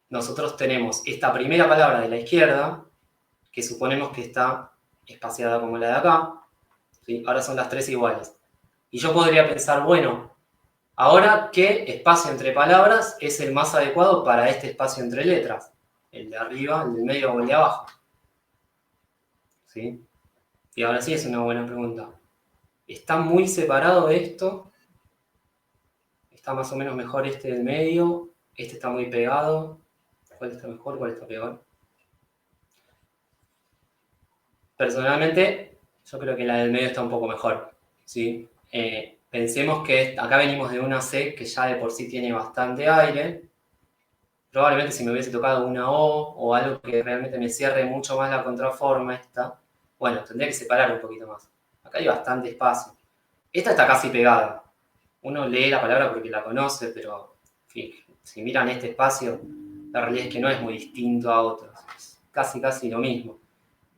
nosotros tenemos esta primera palabra de la izquierda, que suponemos que está espaciada como la de acá, ¿sí? Ahora son las tres iguales. Y yo podría pensar, bueno, ahora, ¿qué espacio entre palabras es el más adecuado para este espacio entre letras? ¿El de arriba, el del medio o el de abajo? ¿Sí? Y ahora sí es una buena pregunta. ¿Está muy separado esto? ¿Está más o menos mejor este del medio? ¿Este está muy pegado? ¿Cuál está mejor? ¿Cuál está peor? Personalmente, yo creo que la del medio está un poco mejor. ¿Sí? Pensemos que acá venimos de una C que ya de por sí tiene bastante aire. Probablemente si me hubiese tocado una O algo que realmente me cierre mucho más la contraforma esta, bueno, tendría que separar un poquito más. Acá hay bastante espacio. Esta está casi pegada. Uno lee la palabra porque la conoce, pero si miran este espacio, la realidad es que no es muy distinto a otros. Es casi lo mismo.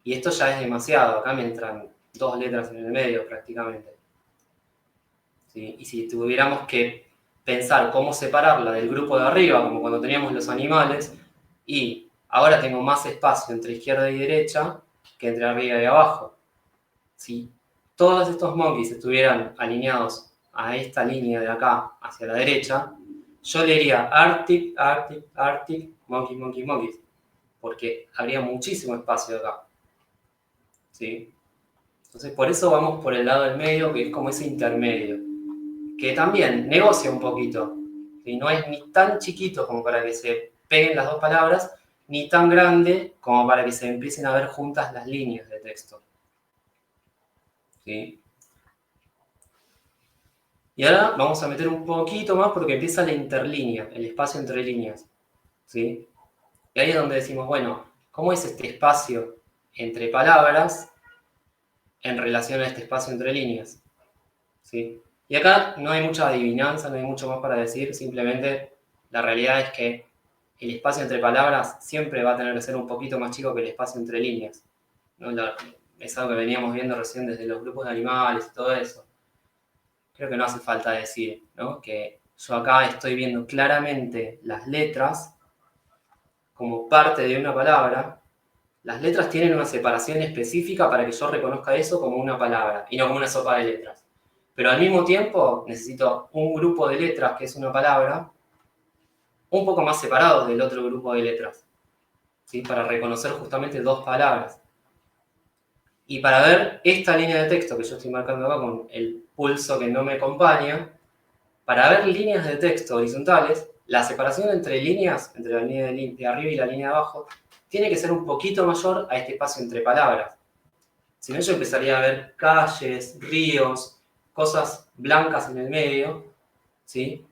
Y esto ya es demasiado. Acá me entran dos letras en el medio prácticamente. ¿Sí? Y si tuviéramos que pensar cómo separarla del grupo de arriba, como cuando teníamos los animales, y ahora tengo más espacio entre izquierda y derecha que entre arriba y abajo. Si todos estos monkeys estuvieran alineados a esta línea de acá hacia la derecha, yo le diría Arctic, Arctic, Arctic, Monkey, Monkey, Monkeys, porque habría muchísimo espacio acá. ¿Sí? Entonces, por eso vamos por el lado del medio, que es como ese intermedio, que también negocia un poquito. ¿Sí? No es ni tan chiquito como para que se peguen las dos palabras, ni tan grande como para que se empiecen a ver juntas las líneas de texto. ¿Sí? Y ahora vamos a meter un poquito más porque empieza la interlínea, el espacio entre líneas. ¿Sí? Y ahí es donde decimos, bueno, ¿cómo es este espacio entre palabras en relación a este espacio entre líneas? ¿Sí? Y acá no hay mucha adivinanza, no hay mucho más para decir, simplemente la realidad es que el espacio entre palabras siempre va a tener que ser un poquito más chico que el espacio entre líneas. ¿No? Es algo que veníamos viendo recién desde los grupos de animales y todo eso. Creo que no hace falta decir, ¿no? Que yo acá estoy viendo claramente las letras como parte de una palabra. Las letras tienen una separación específica para que yo reconozca eso como una palabra y no como una sopa de letras. Pero al mismo tiempo necesito un grupo de letras, que es una palabra, un poco más separados del otro grupo de letras, ¿sí? Para reconocer justamente dos palabras. Y para ver esta línea de texto que yo estoy marcando acá con el pulso que no me acompaña, para ver líneas de texto horizontales, la separación entre líneas, entre la línea de arriba y la línea de abajo, tiene que ser un poquito mayor a este espacio entre palabras. Si no, yo empezaría a ver calles, ríos, cosas blancas en el medio, ¿sí?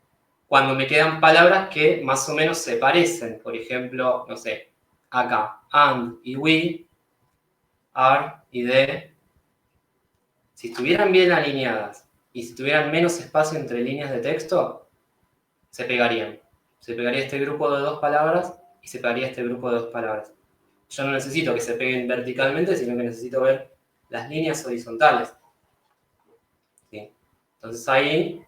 Cuando me quedan palabras que más o menos se parecen. Por ejemplo, no sé, acá, and y we, are y the. Si estuvieran bien alineadas y si tuvieran menos espacio entre líneas de texto, se pegarían. Se pegaría este grupo de dos palabras y se pegaría este grupo de dos palabras. Yo no necesito que se peguen verticalmente, sino que necesito ver las líneas horizontales. ¿Sí? Entonces ahí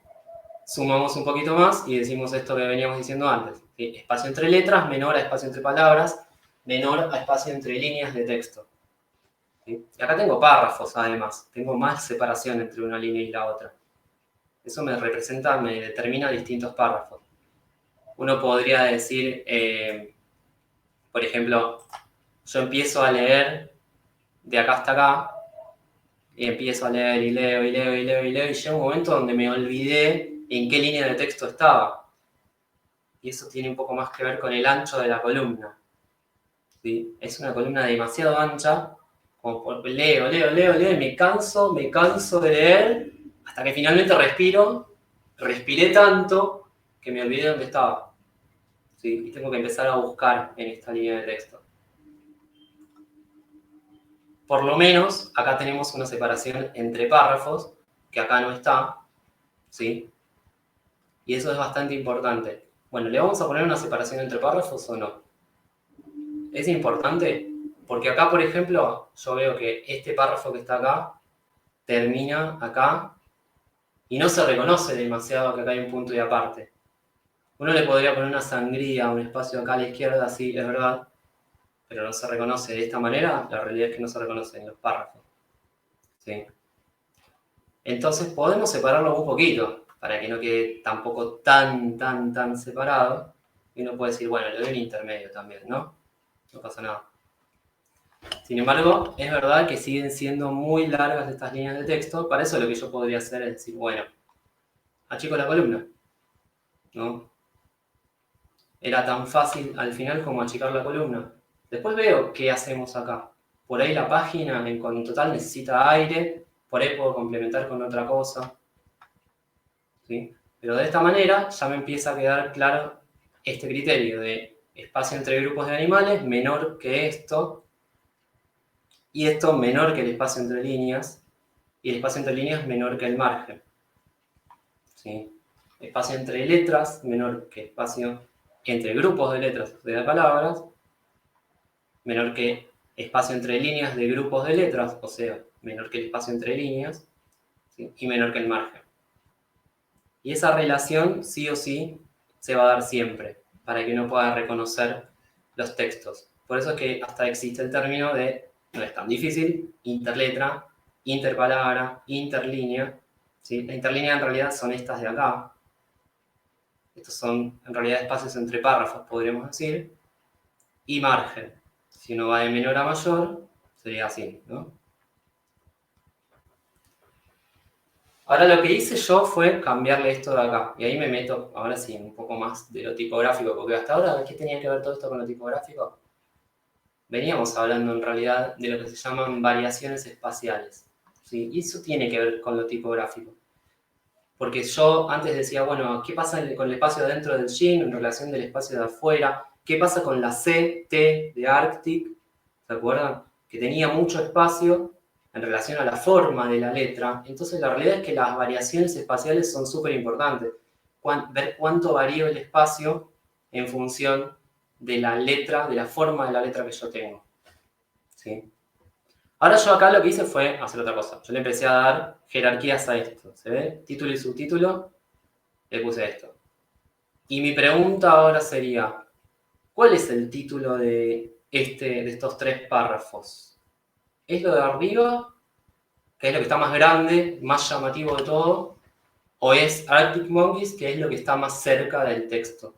sumamos un poquito más y decimos esto que veníamos diciendo antes. ¿Sí? Espacio entre letras, menor a espacio entre palabras, menor a espacio entre líneas de texto. ¿Sí? Y acá tengo párrafos además, tengo más separación entre una línea y la otra. Eso me representa, me determina distintos párrafos. Uno podría decir, por ejemplo, yo empiezo a leer de acá hasta acá, y empiezo a leer y leo y leo y leo y leo, y llega un momento donde me olvidé en qué línea de texto estaba. Y eso tiene un poco más que ver con el ancho de la columna. ¿Sí? Es una columna demasiado ancha, como por, leo, y me canso de leer, hasta que finalmente respiré tanto que me olvidé dónde estaba. ¿Sí? Y tengo que empezar a buscar en esta línea de texto. Por lo menos, acá tenemos una separación entre párrafos, que acá no está, ¿sí? Y eso es bastante importante. Bueno, ¿le vamos a poner una separación entre párrafos o no? Es importante porque acá, por ejemplo, yo veo que este párrafo que está acá termina acá y no se reconoce demasiado que acá hay un punto y aparte. Uno le podría poner una sangría, un espacio acá a la izquierda, sí, es verdad, pero no se reconoce de esta manera, la realidad es que no se reconoce en los párrafos. ¿Sí? Entonces podemos separarlo un poquito, para que no quede tampoco tan separado, y uno puede decir, bueno, le doy un intermedio también, ¿no? No pasa nada. Sin embargo, es verdad que siguen siendo muy largas estas líneas de texto, para eso lo que yo podría hacer es decir, bueno, achico la columna, ¿no? Era tan fácil al final como achicar la columna. Después veo qué hacemos acá. Por ahí la página en total necesita aire, por ahí puedo complementar con otra cosa, ¿sí? Pero de esta manera ya me empieza a quedar claro este criterio de espacio entre grupos de animales menor que esto, y esto menor que el espacio entre líneas, y el espacio entre líneas menor que el margen. ¿Sí? Espacio entre letras menor que espacio entre grupos de letras de palabras, menor que espacio entre líneas de grupos de letras, o sea, menor que el espacio entre líneas, ¿sí? Y menor que el margen. Y esa relación, sí o sí, se va a dar siempre, para que uno pueda reconocer los textos. Por eso es que hasta existe el término de, no es tan difícil, interletra, interpalabra, interlínea. ¿Sí? La interlínea en realidad son estas de acá. Estos son en realidad espacios entre párrafos, podríamos decir. Y margen. Si uno va de menor a mayor, sería así, ¿no? Ahora lo que hice yo fue cambiarle esto de acá. Y ahí me meto, ahora sí, un poco más de lo tipográfico, porque hasta ahora, ¿qué tenía que ver todo esto con lo tipográfico? Veníamos hablando en realidad de lo que se llaman variaciones espaciales, ¿sí? Y eso tiene que ver con lo tipográfico. Porque yo antes decía, bueno, ¿qué pasa con el espacio dentro del Shin en relación del espacio de afuera? ¿Qué pasa con la C, T de Arctic? ¿Se acuerdan? Que tenía mucho espacio en relación a la forma de la letra. Entonces la realidad es que las variaciones espaciales son súper importantes. Ver cuánto varía el espacio en función de la letra, de la forma de la letra que yo tengo. ¿Sí? Ahora yo acá lo que hice fue hacer otra cosa. Yo le empecé a dar jerarquías a esto. ¿Se ve? Título y subtítulo, le puse esto. Y mi pregunta ahora sería, ¿cuál es el título de estos 3 párrafos? ¿Es lo de arriba, que es lo que está más grande, más llamativo de todo? ¿O es Arctic Monkeys, que es lo que está más cerca del texto?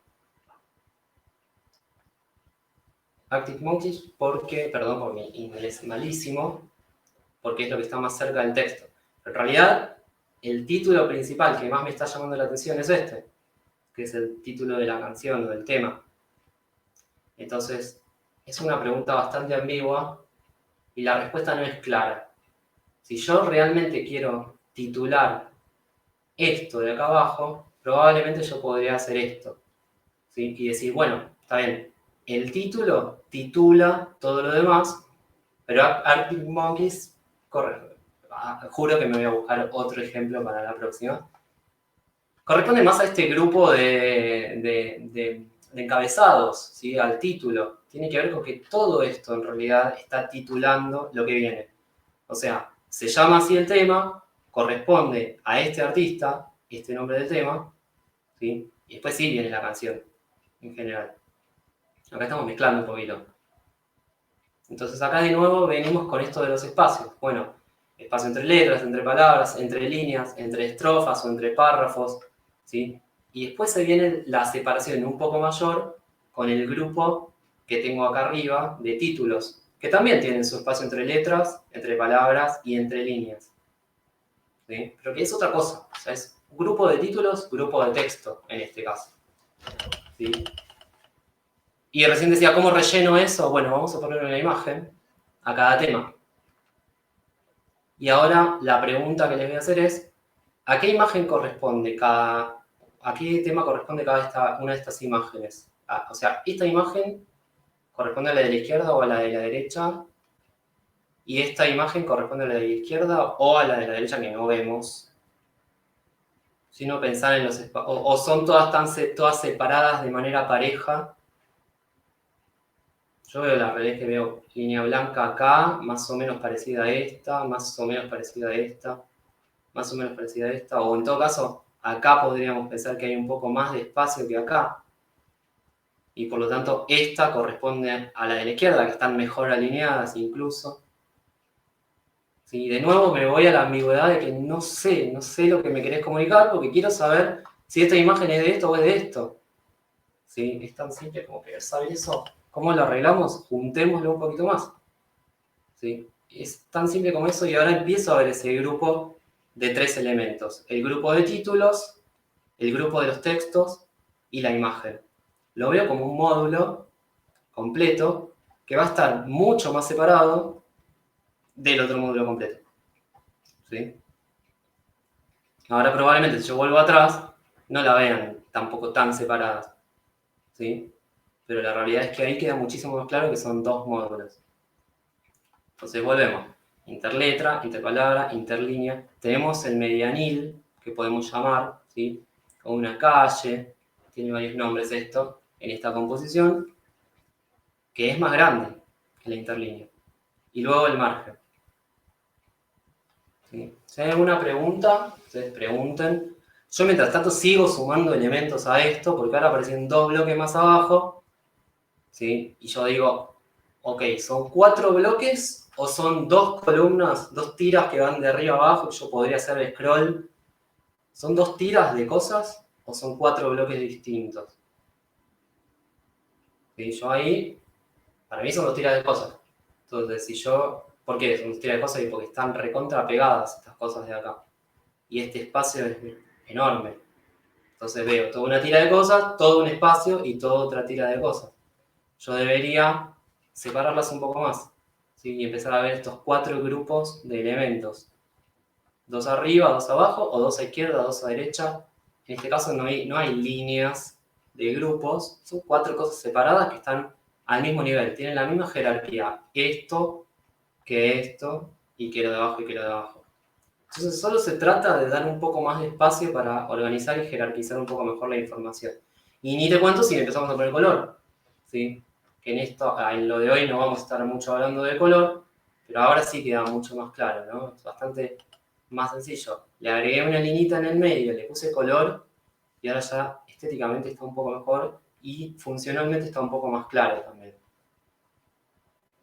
Arctic Monkeys porque, perdón por mi inglés malísimo, porque es lo que está más cerca del texto. Pero en realidad, el título principal que más me está llamando la atención es este, que es el título de la canción o del tema. Entonces, es una pregunta bastante ambigua y la respuesta no es clara. Si yo realmente quiero titular esto de acá abajo, probablemente yo podría hacer esto, ¿sí? Y decir, bueno, está bien, el título titula todo lo demás, pero Arctic Monkeys, juro que me voy a buscar otro ejemplo para la próxima, corresponde más a este grupo de encabezados, ¿sí? Al título. Tiene que ver con que todo esto en realidad está titulando lo que viene. O sea, se llama así el tema, corresponde a este artista, este nombre del tema, ¿sí? Y después sí viene la canción, en general. Acá estamos mezclando un poquito. Entonces acá de nuevo venimos con esto de los espacios. Bueno, espacio entre letras, entre palabras, entre líneas, entre estrofas o entre párrafos, ¿sí? Y después se viene la separación un poco mayor con el grupo que tengo acá arriba de títulos, que también tienen su espacio entre letras, entre palabras y entre líneas, ¿sí? Pero que es otra cosa, o sea, es grupo de títulos, grupo de texto en este caso, ¿sí? Y recién decía, ¿cómo relleno eso? Bueno, vamos a poner una imagen a cada tema. Y ahora la pregunta que les voy a hacer es, ¿a qué imagen corresponde a qué tema corresponde una de estas imágenes? O sea, esta imagen corresponde a la de la izquierda o a la de la derecha, y esta imagen corresponde a la de la izquierda o a la de la derecha que no vemos. Sino pensar en los espacios, o son todas separadas de manera pareja. Yo veo la realidad que veo línea blanca acá, más o menos parecida a esta, más o menos parecida a esta, más o menos parecida a esta, o en todo caso, acá podríamos pensar que hay un poco más de espacio que acá. Y por lo tanto, esta corresponde a la de la izquierda, que están mejor alineadas incluso. ¿Sí? De nuevo me voy a la ambigüedad de que no sé lo que me querés comunicar, porque quiero saber si esta imagen es de esto o es de esto. ¿Sí? Es tan simple como querer saber eso. ¿Cómo lo arreglamos? Juntémoslo un poquito más. ¿Sí? Es tan simple como eso y ahora empiezo a ver ese grupo de 3 elementos. El grupo de títulos, el grupo de los textos y la imagen. Lo veo como un módulo completo que va a estar mucho más separado del otro módulo completo. ¿Sí? Ahora probablemente si yo vuelvo atrás, no la vean tampoco tan separadas. ¿Sí? Pero la realidad es que ahí queda muchísimo más claro que son 2 módulos. Entonces volvemos. Interletra, interpalabra, interlínea. Tenemos el medianil, que podemos llamar, ¿sí? O una calle, tiene varios nombres esto, en esta composición, que es más grande que la interlínea. Y luego el margen. ¿Sí? Si hay alguna pregunta, ustedes pregunten. Yo mientras tanto sigo sumando elementos a esto, porque ahora aparecen 2 bloques más abajo, ¿sí? Y yo digo, ok, ¿son 4 bloques o son 2 columnas, 2 tiras que van de arriba a abajo que yo podría hacer el scroll? ¿Son 2 tiras de cosas o son 4 bloques distintos? ¿Sí? Yo ahí, para mí son 2 tiras de cosas. Entonces, ¿por qué son 2 tiras de cosas? Y porque están recontra pegadas estas cosas de acá. y este espacio es enorme. Entonces veo toda una tira de cosas, todo un espacio y toda otra tira de cosas. Yo debería separarlas un poco más, ¿sí? Y empezar a ver estos 4 grupos de elementos. 2 arriba, 2 abajo, o 2 a izquierda, 2 a derecha. En este caso no hay líneas de grupos, son 4 cosas separadas que están al mismo nivel, tienen la misma jerarquía. Esto, y que lo de abajo y que lo de abajo. Entonces solo se trata de dar un poco más de espacio para organizar y jerarquizar un poco mejor la información. Y ni te cuento si empezamos a poner color, ¿sí? Que en lo de hoy no vamos a estar mucho hablando de color, pero ahora sí queda mucho más claro, ¿no? Es bastante más sencillo. Le agregué una linita en el medio, le puse color y ahora ya estéticamente está un poco mejor y funcionalmente está un poco más claro también.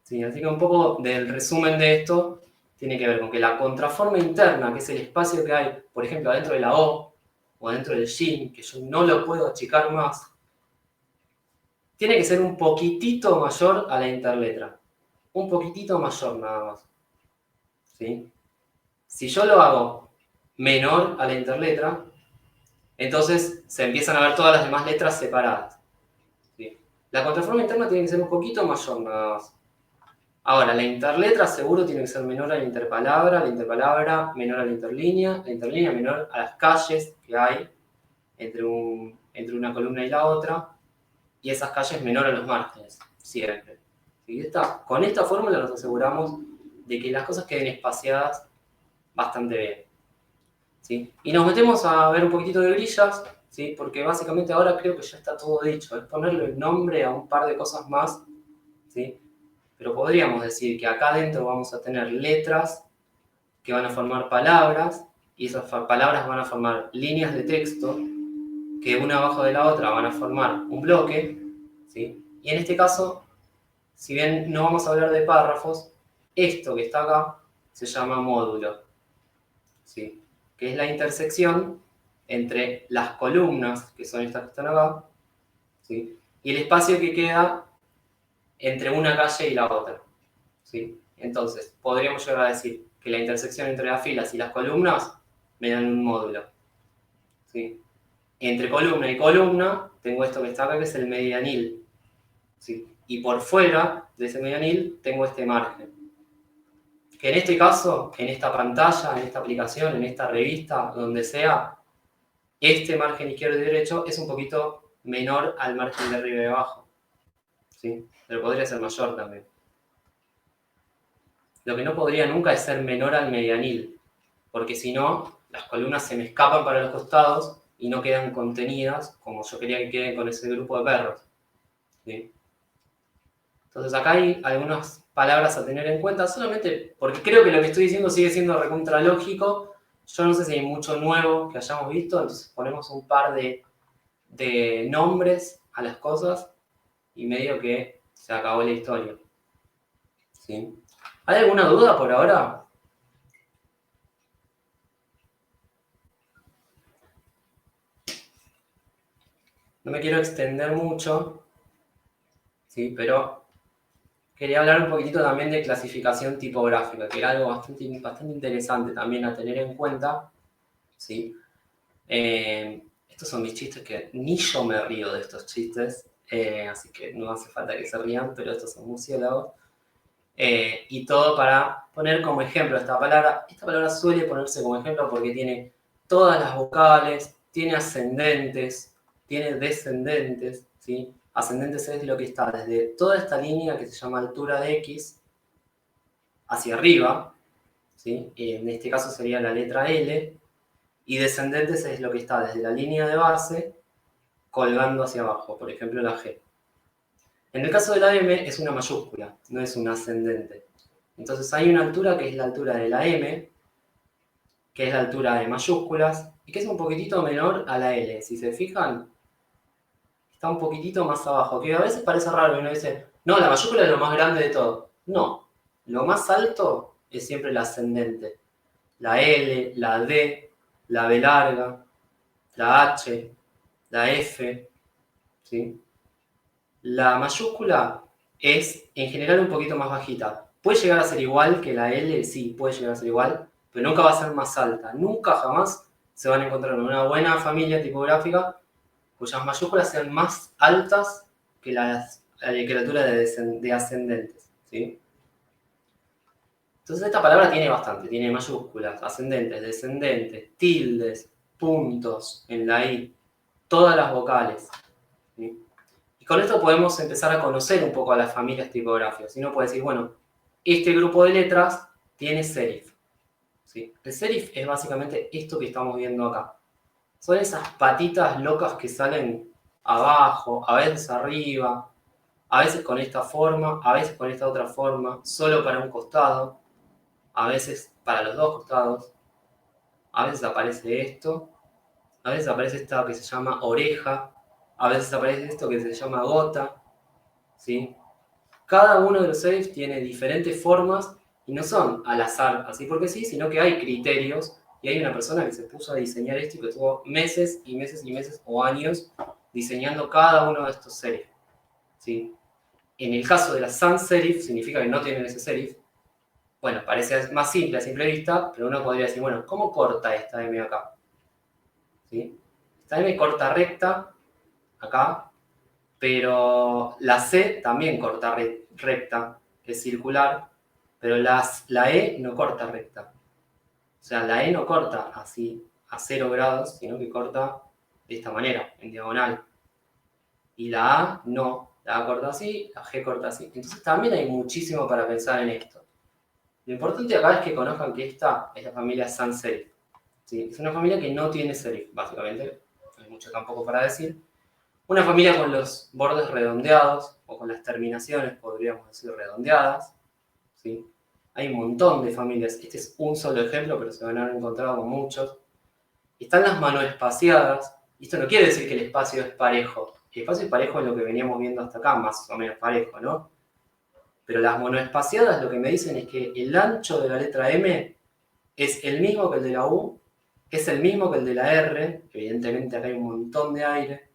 Sí, así que un poco del resumen de esto tiene que ver con que la contraforma interna, que es el espacio que hay, por ejemplo, adentro de la O o adentro del yin, que yo no lo puedo achicar más, tiene que ser un poquitito mayor a la interletra. Un poquitito mayor nada más. ¿Sí? Si yo lo hago menor a la interletra, entonces se empiezan a ver todas las demás letras separadas. ¿Sí? La contraforma interna tiene que ser un poquito mayor nada más. Ahora, la interletra seguro tiene que ser menor a la interpalabra menor a la interlínea menor a las calles que hay entre una columna y la otra, y esas calles menor a los márgenes, siempre. ¿Sí? Con esta fórmula nos aseguramos de que las cosas queden espaciadas bastante bien. ¿Sí? Y nos metemos a ver un poquitito de grillas, ¿sí? Porque básicamente ahora creo que ya está todo dicho, es ponerle el nombre a un par de cosas más, ¿sí? Pero podríamos decir que acá adentro vamos a tener letras que van a formar palabras, y esas palabras van a formar líneas de texto que una abajo de la otra van a formar un bloque, ¿sí? Y en este caso, si bien no vamos a hablar de párrafos, esto que está acá se llama módulo, ¿sí? Que es la intersección entre las columnas, que son estas que están acá, ¿sí? Y el espacio que queda entre una calle y la otra, ¿sí? Entonces, podríamos llegar a decir que la intersección entre las filas y las columnas me dan un módulo, ¿sí? Entre columna y columna tengo esto que está acá, que es el medianil, ¿sí? Y por fuera de ese medianil tengo este margen. Que en este caso, en esta pantalla, en esta aplicación, en esta revista, donde sea, este margen izquierdo y derecho es un poquito menor al margen de arriba y de abajo, ¿sí? Pero podría ser mayor también. Lo que no podría nunca es ser menor al medianil, porque si no, las columnas se me escapan para los costados y no quedan contenidas como yo quería que queden con ese grupo de perros, ¿sí? Entonces acá hay algunas palabras a tener en cuenta, solamente porque creo que lo que estoy diciendo sigue siendo recontralógico. Yo no sé si hay mucho nuevo que hayamos visto, entonces ponemos un par de nombres a las cosas y medio que se acabó la historia, ¿sí? ¿Hay alguna duda por ahora? No me quiero extender mucho, ¿sí? Pero quería hablar un poquitito también de clasificación tipográfica, que era algo bastante interesante también a tener en cuenta, ¿sí? Estos son mis chistes que ni yo me río de estos chistes, así que no hace falta que se rían, pero estos son murciélagos. Y todo para poner como ejemplo esta palabra. Esta palabra suele ponerse como ejemplo porque tiene todas las vocales, tiene ascendentes, tiene descendentes, ¿sí? Ascendentes es lo que está desde toda esta línea que se llama altura de X hacia arriba, ¿sí? En este caso sería la letra L, y descendentes es lo que está desde la línea de base colgando hacia abajo, por ejemplo la G. En el caso de la M es una mayúscula, no es un ascendente. Entonces hay una altura que es la altura de la M, que es la altura de mayúsculas, y que es un poquitito menor a la L. Si se fijan, está un poquitito más abajo, que a veces parece raro, uno dice, no, la mayúscula es lo más grande de todo. No, lo más alto es siempre la ascendente. La L, la D, la B larga, la H, la F, ¿sí? La mayúscula es en general un poquito más bajita. ¿Puede llegar a ser igual que la L? Sí, puede llegar a ser igual, pero nunca va a ser más alta. Nunca jamás se van a encontrar en una buena familia tipográfica cuyas mayúsculas sean más altas que la literatura de ascendentes, ¿sí? Entonces esta palabra tiene bastante, tiene mayúsculas, ascendentes, descendentes, tildes, puntos en la I, todas las vocales, ¿sí? Y con esto podemos empezar a conocer un poco a las familias tipográficas. Si uno puede decir, bueno, este grupo de letras tiene serif, ¿sí? El serif es básicamente esto que estamos viendo acá. Son esas patitas locas que salen abajo, a veces arriba, a veces con esta forma, a veces con esta otra forma, solo para un costado, a veces para los dos costados, a veces aparece esto, a veces aparece esta que se llama oreja, a veces aparece esto que se llama gota, ¿sí? Cada uno de los serifs tiene diferentes formas y no son al azar, así porque sí, sino que hay criterios y hay una persona que se puso a diseñar esto y que tuvo meses y meses y meses o años diseñando cada uno de estos serifs, ¿sí? En el caso de las sans serif, significa que no tienen ese serif. Bueno, parece más simple a simple vista, pero uno podría decir, bueno, ¿cómo corta esta M acá? ¿Sí? Esta M corta recta acá, pero la C también corta recta, es circular, pero la E no corta recta. O sea, la E no corta así a 0 grados, sino que corta de esta manera, en diagonal. Y la A no, la A corta así, la G corta así. Entonces también hay muchísimo para pensar en esto. Lo importante acá es que conozcan que esta es la familia sans serif. ¿Sí? Es una familia que no tiene serif, básicamente. No hay mucho tampoco para decir. Una familia con los bordes redondeados, o con las terminaciones, podríamos decir, redondeadas. ¿Sí? Hay un montón de familias. Este es un solo ejemplo, pero se van a haber encontrado con muchos. Están las monoespaciadas. Y esto no quiere decir que el espacio es parejo. El espacio es parejo en lo que veníamos viendo hasta acá, más o menos parejo, ¿no? Pero las monoespaciadas lo que me dicen es que el ancho de la letra M es el mismo que el de la U, es el mismo que el de la R, evidentemente acá hay un montón de aire,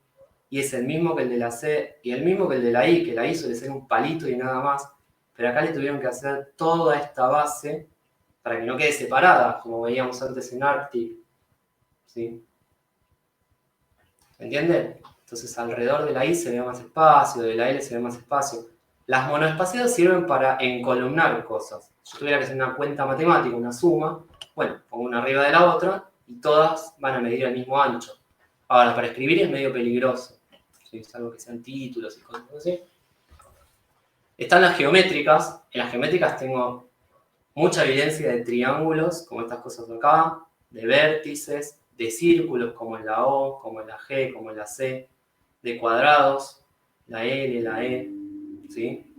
y es el mismo que el de la C, y el mismo que el de la I, que la I suele ser un palito y nada más, pero acá le tuvieron que hacer toda esta base para que no quede separada, como veíamos antes en Arctic, ¿sí? ¿Entienden? Entonces alrededor de la I se ve más espacio, de la L se ve más espacio. Las monoespaciadas sirven para encolumnar cosas. Si yo tuviera que hacer una cuenta matemática, una suma, bueno, pongo una arriba de la otra y todas van a medir el mismo ancho. Ahora, para escribir es medio peligroso. ¿Sí? Es algo que sean títulos y cosas así. Están las geométricas. En las geométricas tengo mucha evidencia de triángulos, como estas cosas de acá, de vértices, de círculos como en la O, como en la G, como en la C, de cuadrados, la L, la E, ¿sí?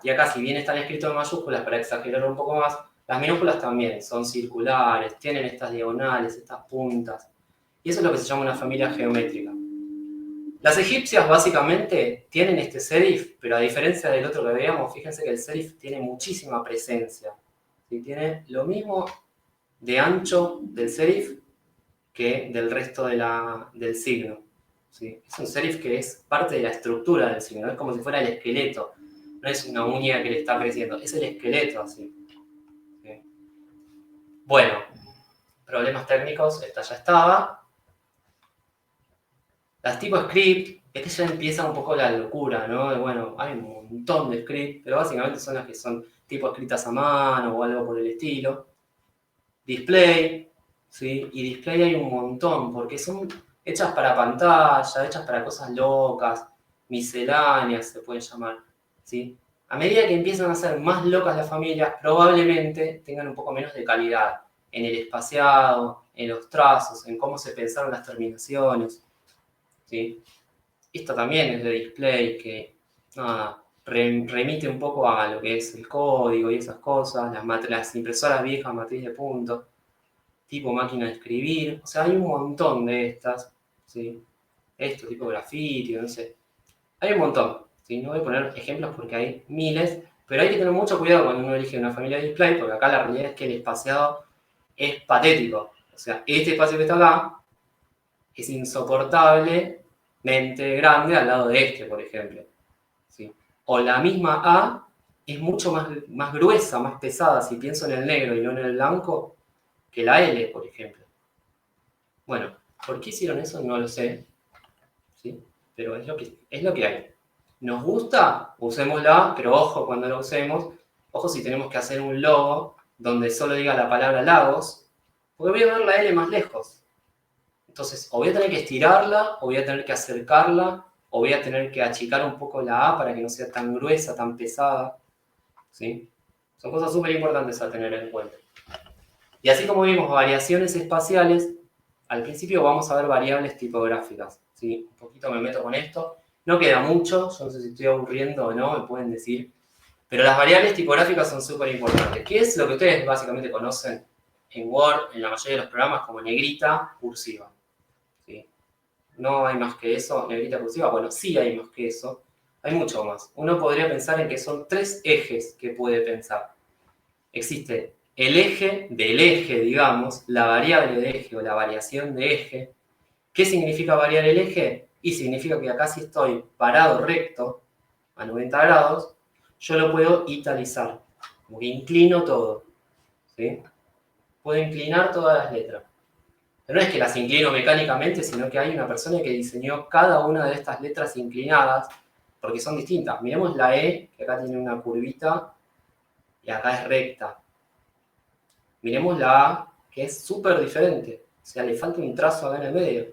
Y acá, si bien están escritos en mayúsculas, para exagerar un poco más, las minúsculas también son circulares, tienen estas diagonales, estas puntas. Y eso es lo que se llama una familia geométrica. Las egipcias básicamente tienen este serif, pero a diferencia del otro que veíamos, fíjense que el serif tiene muchísima presencia. ¿Sí? Tiene lo mismo de ancho del serif que del resto del signo. ¿Sí? Es un serif que es parte de la estructura del signo, es como si fuera el esqueleto. No es una uña que le está creciendo, es el esqueleto así. ¿Sí? Bueno, problemas técnicos, esta ya estaba. Las tipo script, es que ya empieza un poco la locura, ¿no? Bueno, hay un montón de script, pero básicamente son las que son tipo escritas a mano o algo por el estilo. Display, ¿sí? Y display hay un montón, porque son hechas para pantalla, hechas para cosas locas, misceláneas se pueden llamar, ¿sí? A medida que empiezan a ser más locas las familias, probablemente tengan un poco menos de calidad en el espaciado, en los trazos, en cómo se pensaron las terminaciones, ¿sí? Esto también es de display, que nada, remite un poco a lo que es el código y esas cosas, las impresoras viejas, matriz de puntos, tipo máquina de escribir, o sea, hay un montón de estas, ¿sí? Esto, tipo graffiti, no sé. Hay un montón, ¿sí? No voy a poner ejemplos porque hay miles, pero hay que tener mucho cuidado cuando uno elige una familia de display, porque acá la realidad es que el espaciado es patético. O sea, este espacio que está acá es insoportablemente grande al lado de este, por ejemplo. ¿Sí? O la misma A es mucho más gruesa, más pesada, si pienso en el negro y no en el blanco, que la L, por ejemplo. Bueno, ¿por qué hicieron eso? No lo sé, ¿sí? Pero es lo que hay. ¿Nos gusta? Usémosla, pero ojo cuando la usemos. Ojo si tenemos que hacer un logo donde solo diga la palabra lagos, porque voy a ver la L más lejos. Entonces, o voy a tener que estirarla, o voy a tener que acercarla, o voy a tener que achicar un poco la A para que no sea tan gruesa, tan pesada, ¿sí? Son cosas súper importantes a tener en cuenta. Y así como vimos variaciones espaciales, al principio vamos a ver variables tipográficas, ¿sí? Un poquito me meto con esto. No queda mucho, yo no sé si estoy aburriendo o no, me pueden decir. Pero las variables tipográficas son súper importantes. ¿Qué es lo que ustedes básicamente conocen en Word, en la mayoría de los programas, como negrita, cursiva? ¿Sí? No hay más que eso, negrita, cursiva. Bueno, sí hay más que eso. Hay mucho más. Uno podría pensar en que son 3 ejes que puede pensar. Existe el eje del eje, digamos, la variable de eje o la variación de eje. ¿Qué significa variar el eje? Y significa que acá si estoy parado recto, a 90 grados, yo lo puedo italizar, como que inclino todo, ¿sí? Puedo inclinar todas las letras. Pero no es que las inclino mecánicamente, sino que hay una persona que diseñó cada una de estas letras inclinadas, porque son distintas. Miremos la E, que acá tiene una curvita, y acá es recta. Miremos la A, que es súper diferente. O sea, le falta un trazo acá en el medio.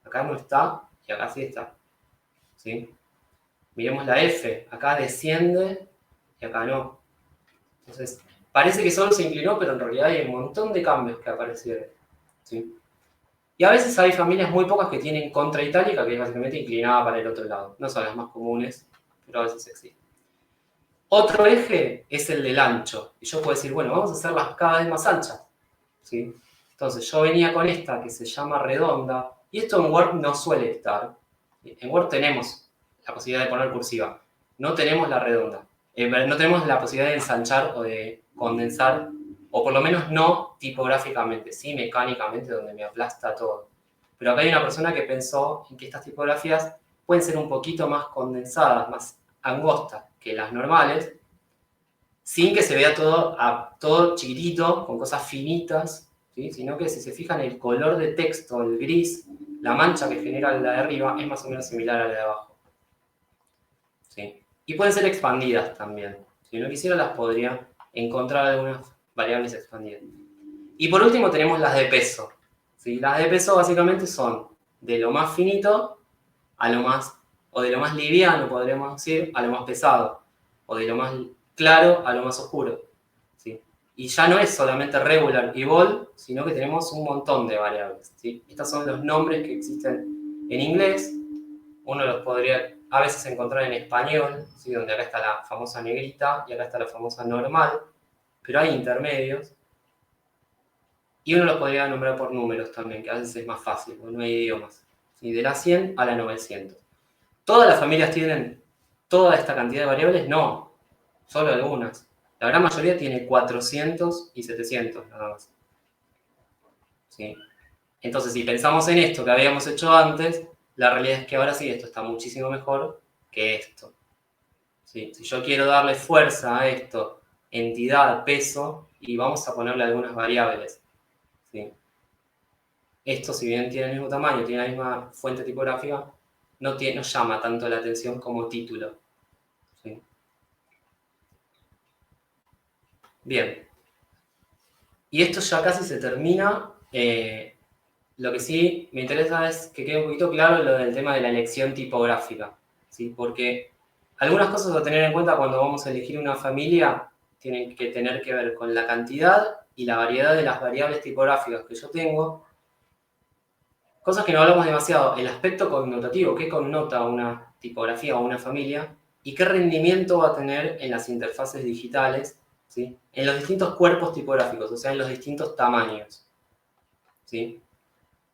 Acá no está, y acá sí está. ¿Sí? Miremos la F, acá desciende, y acá no. Entonces, parece que solo se inclinó, pero en realidad hay un montón de cambios que aparecieron. ¿Sí? Y a veces hay familias muy pocas que tienen contra itálica, que es básicamente inclinada para el otro lado. No son las más comunes, pero a veces existen. Otro eje es el del ancho. Y yo puedo decir, bueno, vamos a hacerlas cada vez más anchas. ¿Sí? Entonces, yo venía con esta que se llama redonda, y esto en Word no suele estar. En Word tenemos la posibilidad de poner cursiva, no tenemos la redonda. No tenemos la posibilidad de ensanchar o de condensar, o por lo menos no tipográficamente, sí mecánicamente, donde me aplasta todo. Pero acá hay una persona que pensó en que estas tipografías pueden ser un poquito más condensadas, más angostas que las normales, sin que se vea todo chiquitito, con cosas finitas, ¿sí? Sino que si se fijan el color de texto, el gris, la mancha que genera la de arriba es más o menos similar a la de abajo. ¿Sí? Y pueden ser expandidas también. Si no quisiera las podría encontrar algunas variables expandidas. Y por último tenemos las de peso. ¿Sí? Las de peso básicamente son de lo más finito a lo más, o de lo más liviano, podríamos decir, a lo más pesado, o de lo más claro a lo más oscuro. ¿Sí? Y ya no es solamente regular y bold, sino que tenemos un montón de variables. ¿Sí? Estos son los nombres que existen en inglés. Uno los podría a veces encontrar en español, ¿sí? Donde acá está la famosa negrita y acá está la famosa normal, pero hay intermedios. Y uno los podría nombrar por números también, que a veces es más fácil, porque no hay idiomas. ¿Sí? De la 100 a la 900. ¿Todas las familias tienen toda esta cantidad de variables? No, solo algunas. La gran mayoría tiene 400 y 700 nada más. ¿Sí? Entonces, si pensamos en esto que habíamos hecho antes, la realidad es que ahora sí, esto está muchísimo mejor que esto. ¿Sí? Si yo quiero darle fuerza a esto, entidad, peso, y vamos a ponerle algunas variables. ¿Sí? Esto, si bien tiene el mismo tamaño, tiene la misma fuente tipográfica, no llama tanto la atención como título. ¿Sí? Bien. Y esto ya casi se termina. Lo que sí me interesa es que quede un poquito claro lo del tema de la elección tipográfica. ¿Sí? Porque algunas cosas a tener en cuenta cuando vamos a elegir una familia tienen que tener que ver con la cantidad y la variedad de las variables tipográficas que yo tengo. Cosas que no hablamos demasiado. El aspecto connotativo, qué connota una tipografía o una familia y qué rendimiento va a tener en las interfaces digitales, ¿sí? En los distintos cuerpos tipográficos, o sea, en los distintos tamaños. ¿Sí?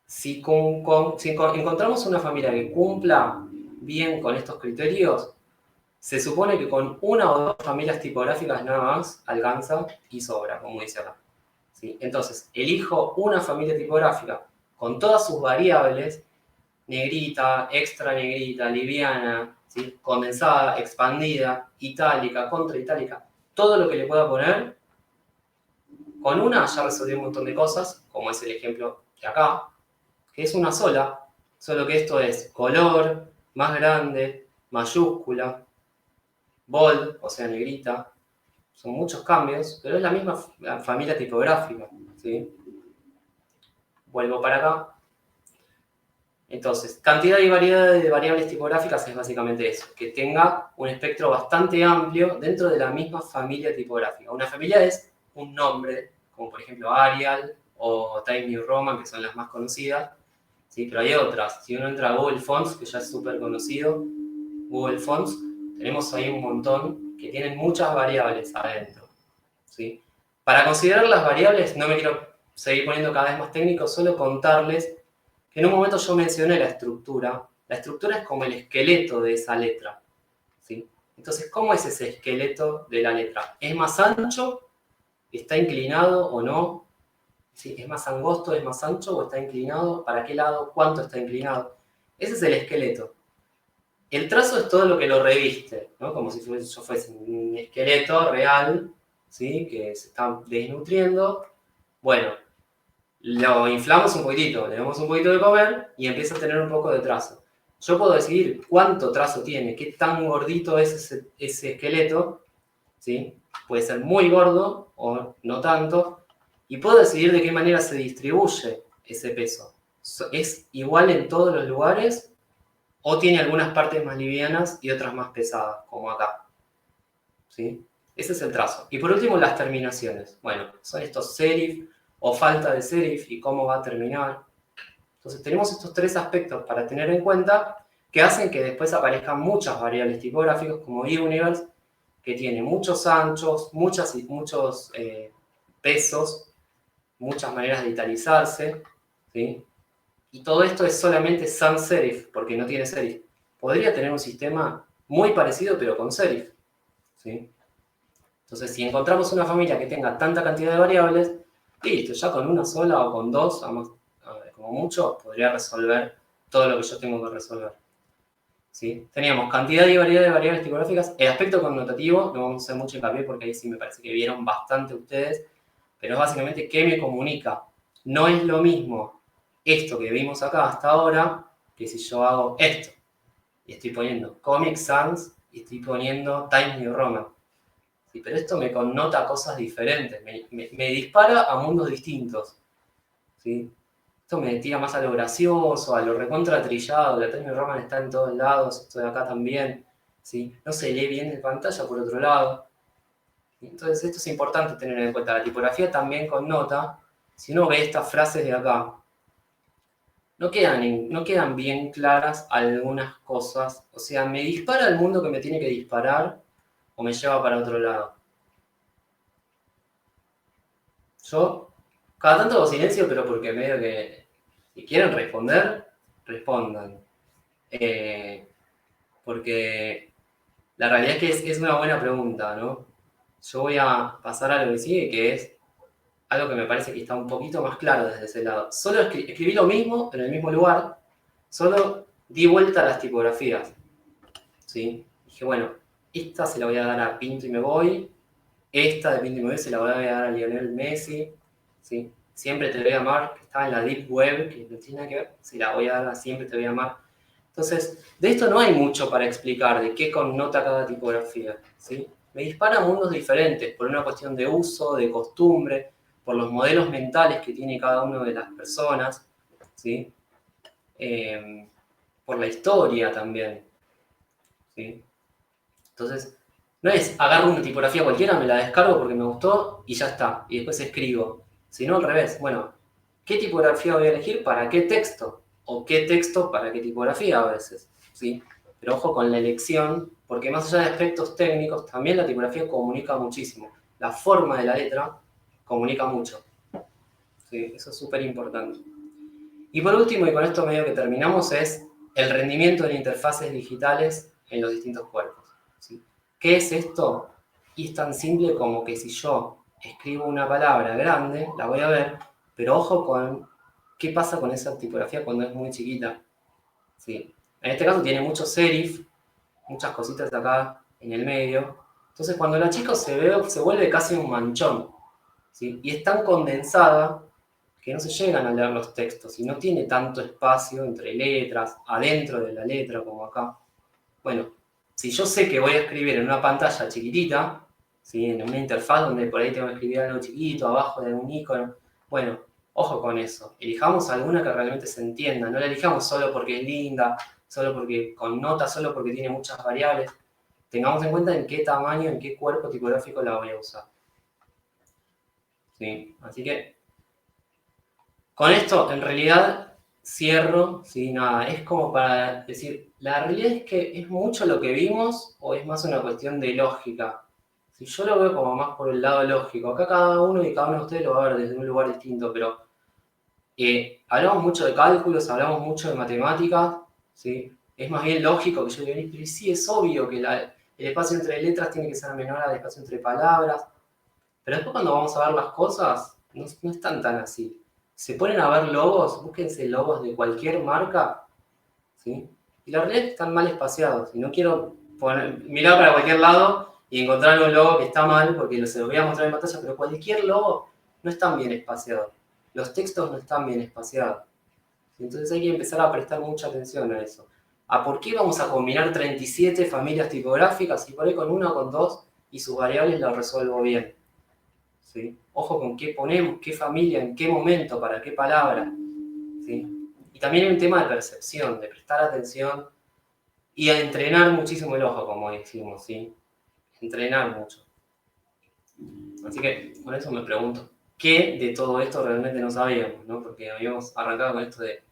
Si encontramos una familia que cumpla bien con estos criterios, se supone que con una o dos familias tipográficas nada más alcanza y sobra, como dice acá. ¿Sí? Entonces, elijo una familia tipográfica con todas sus variables, negrita, extra negrita, liviana, ¿sí? Condensada, expandida, itálica, contra itálica, todo lo que le pueda poner Con una ya resolví un montón de cosas, como es el ejemplo de acá, que es una sola, solo que esto es color, más grande, mayúscula, bold, o sea, negrita. Son muchos cambios, pero es la misma familia tipográfica, ¿sí? Vuelvo para acá. Entonces, cantidad y variedad de variables tipográficas es básicamente eso, que tenga un espectro bastante amplio dentro de la misma familia tipográfica. Una familia es un nombre, como por ejemplo Arial o Times New Roman, que son las más conocidas, ¿sí? Pero hay otras. Si uno entra a Google Fonts, que ya es súper conocido, Google Fonts, tenemos ahí un montón que tienen muchas variables adentro, ¿sí? Para considerar las variables, no me quiero seguir poniendo cada vez más técnico, solo contarles que en un momento yo mencioné la estructura. La estructura es como el esqueleto de esa letra, ¿sí? Entonces, ¿cómo es ese esqueleto de la letra? ¿Es más ancho? ¿Está inclinado o no? ¿Sí? ¿Es más angosto? ¿Es más ancho? ¿O está inclinado? ¿Para qué lado? ¿Cuánto está inclinado? Ese es el esqueleto. El trazo es todo lo que lo reviste, ¿no? Como si yo fuese un esqueleto real, ¿sí? Que se está desnutriendo. Bueno, lo inflamos un poquitito, le damos un poquito de comer y empieza a tener un poco de trazo. Yo puedo decidir cuánto trazo tiene, qué tan gordito es ese esqueleto, ¿sí? Puede ser muy gordo o no tanto, y puedo decidir de qué manera se distribuye ese peso. ¿Es igual en todos los lugares o tiene algunas partes más livianas y otras más pesadas, como acá? ¿Sí? Ese es el trazo. Y por último, las terminaciones. Bueno, son estos serif o falta de serif y cómo va a terminar. Entonces tenemos estos tres aspectos para tener en cuenta que hacen que después aparezcan muchas variables tipográficas como Universe, que tiene muchos anchos, muchos pesos, muchas maneras de italicarse, ¿sí? Y todo esto es solamente sans serif, porque no tiene serif. Podría tener un sistema muy parecido, pero con serif, ¿sí? Entonces, si encontramos una familia que tenga tanta cantidad de variables, listo, ya con una sola o con dos, como mucho, podría resolver todo lo que yo tengo que resolver, ¿sí? Teníamos cantidad y variedad de variables tipográficas. El aspecto connotativo, no vamos a hacer mucho hincapié porque ahí sí me parece que vieron bastante ustedes, pero es básicamente qué me comunica. No es lo mismo esto que vimos acá hasta ahora que si yo hago esto. Y estoy poniendo Comic Sans y estoy poniendo Times New Roman. Sí, pero esto me connota cosas diferentes, me dispara a mundos distintos, ¿sí? Esto me tira más a lo gracioso, a lo recontra trillado, la Times New Roman está en todos lados, esto de acá también, ¿sí? No se lee bien en pantalla por otro lado. Entonces esto es importante tener en cuenta, la tipografía también connota. Si uno ve estas frases de acá, no quedan bien claras algunas cosas, o sea, me dispara al mundo que me tiene que disparar o me lleva para otro lado. Yo cada tanto hago silencio, pero porque medio que si quieren responder, respondan. Porque la realidad es que es una buena pregunta, ¿no? Yo voy a pasar a lo que sigue, que es algo que me parece que está un poquito más claro desde ese lado. Solo escribí lo mismo en el mismo lugar, solo di vuelta a las tipografías, ¿sí? Dije, bueno, esta se la voy a dar a Pinto y me voy, esta de Pinto y me voy se la voy a dar a Lionel Messi, ¿sí? Siempre te voy a amar, que estaba en la Deep Web, que no tiene nada que ver, se la voy a dar a Siempre te voy a amar. Entonces, de esto no hay mucho para explicar, de qué connota cada tipografía, ¿sí? Me dispara a mundos diferentes, por una cuestión de uso, de costumbre, por los modelos mentales que tiene cada una de las personas, ¿sí? Por la historia también, ¿sí? Entonces, no es agarro una tipografía cualquiera, me la descargo porque me gustó y ya está, y después escribo. Sino al revés, bueno, ¿qué tipografía voy a elegir para qué texto? O qué texto para qué tipografía a veces, ¿sí? Pero ojo con la elección, porque más allá de aspectos técnicos, también la tipografía comunica muchísimo. La forma de la letra comunica mucho, ¿sí? Eso es súper importante. Y por último, y con esto medio que terminamos, es el rendimiento de interfaces digitales en los distintos cuerpos, ¿sí? ¿Qué es esto? Y es tan simple como que si yo escribo una palabra grande, la voy a ver, pero ojo con qué pasa con esa tipografía cuando es muy chiquita, ¿sí? En este caso tiene mucho serif, muchas cositas acá en el medio. Entonces cuando la chico se vuelve casi un manchón, ¿sí? Y es tan condensada que no se llegan a leer los textos y no tiene tanto espacio entre letras, adentro de la letra como acá. Bueno, si yo sé que voy a escribir en una pantalla chiquitita, ¿sí? En una interfaz donde por ahí tengo que escribir algo chiquito, abajo de un icono, bueno, ojo con eso. Elijamos alguna que realmente se entienda, no la elijamos solo porque es linda, solo porque connota, solo porque tiene muchas variables. Tengamos en cuenta en qué tamaño, en qué cuerpo tipográfico la voy a usar. ¿Sí? Así que con esto, en realidad, cierro, ¿sí? Nada, es como para decir, la realidad es que es mucho lo que vimos o es más una cuestión de lógica. Si yo lo veo como más por el lado lógico, acá cada uno y cada uno de ustedes lo va a ver desde un lugar distinto, pero hablamos mucho de cálculos, hablamos mucho de matemáticas, ¿sí? Es más bien lógico que yo le diga, pero sí, es obvio que el espacio entre letras tiene que ser menor al espacio entre palabras, pero después cuando vamos a ver las cosas, no están tan así. Se ponen a ver logos, búsquense logos de cualquier marca, ¿sí? Y la realidad es que están mal espaciados. Y no quiero mirar para cualquier lado y encontrar un logo que está mal, porque se lo voy a mostrar en pantalla, pero cualquier logo no está bien espaciado. Los textos no están bien espaciados. Entonces hay que empezar a prestar mucha atención a eso. ¿A por qué vamos a combinar 37 familias tipográficas y por ahí con una o con dos y sus variables las resuelvo bien? ¿Sí? Ojo con qué ponemos, qué familia, en qué momento, para qué palabra. ¿Sí? Y también hay un tema de percepción, de prestar atención y a entrenar muchísimo el ojo, como decimos, ¿sí? Entrenar mucho. Así que por eso me pregunto, ¿qué de todo esto realmente no sabíamos? ¿No? Porque habíamos arrancado con esto de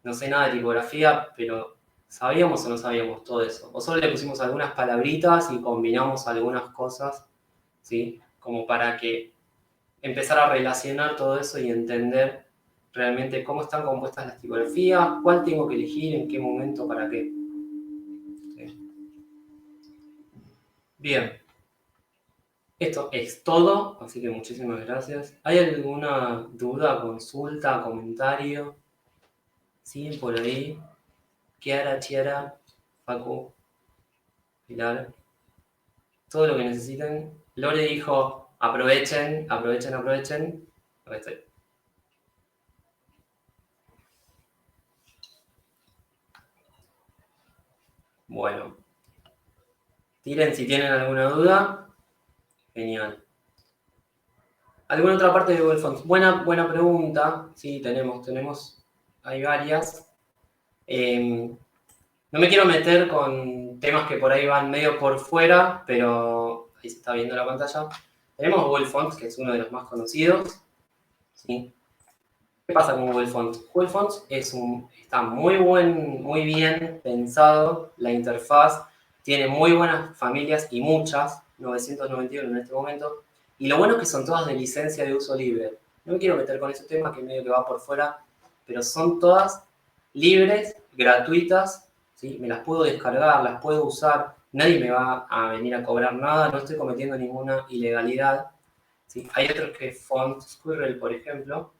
no sé nada de tipografía, pero ¿sabíamos o no sabíamos todo eso? O solo le pusimos algunas palabritas y combinamos algunas cosas, ¿sí? Como para que empezar a relacionar todo eso y entender realmente cómo están compuestas las tipografías, cuál tengo que elegir, en qué momento, para qué. ¿Sí? Bien, esto es todo, así que muchísimas gracias. ¿Hay alguna duda, consulta, comentario? ¿Sí? Por ahí. Kiara, Chiara, Facu, Pilar, todo lo que necesiten. Lore dijo, aprovechen, aprovechen, aprovechen. Acá estoy. Bueno, tiren si tienen alguna duda. Genial. ¿Alguna otra parte de Google Fonts? Buena pregunta. Sí, tenemos, hay varias. No me quiero meter con temas que por ahí van medio por fuera, pero ahí se está viendo la pantalla. Tenemos Google Fonts, que es uno de los más conocidos. ¿Sí? ¿Qué pasa con Google Fonts? Google Fonts está muy bien pensado, la interfaz tiene muy buenas familias y muchas, 991 en este momento, y lo bueno es que son todas de licencia de uso libre. No me quiero meter con ese tema que medio que va por fuera, pero son todas libres, gratuitas, ¿sí? Me las puedo descargar, las puedo usar, nadie me va a venir a cobrar nada, no estoy cometiendo ninguna ilegalidad, ¿sí? Hay otros que Font Squirrel, por ejemplo,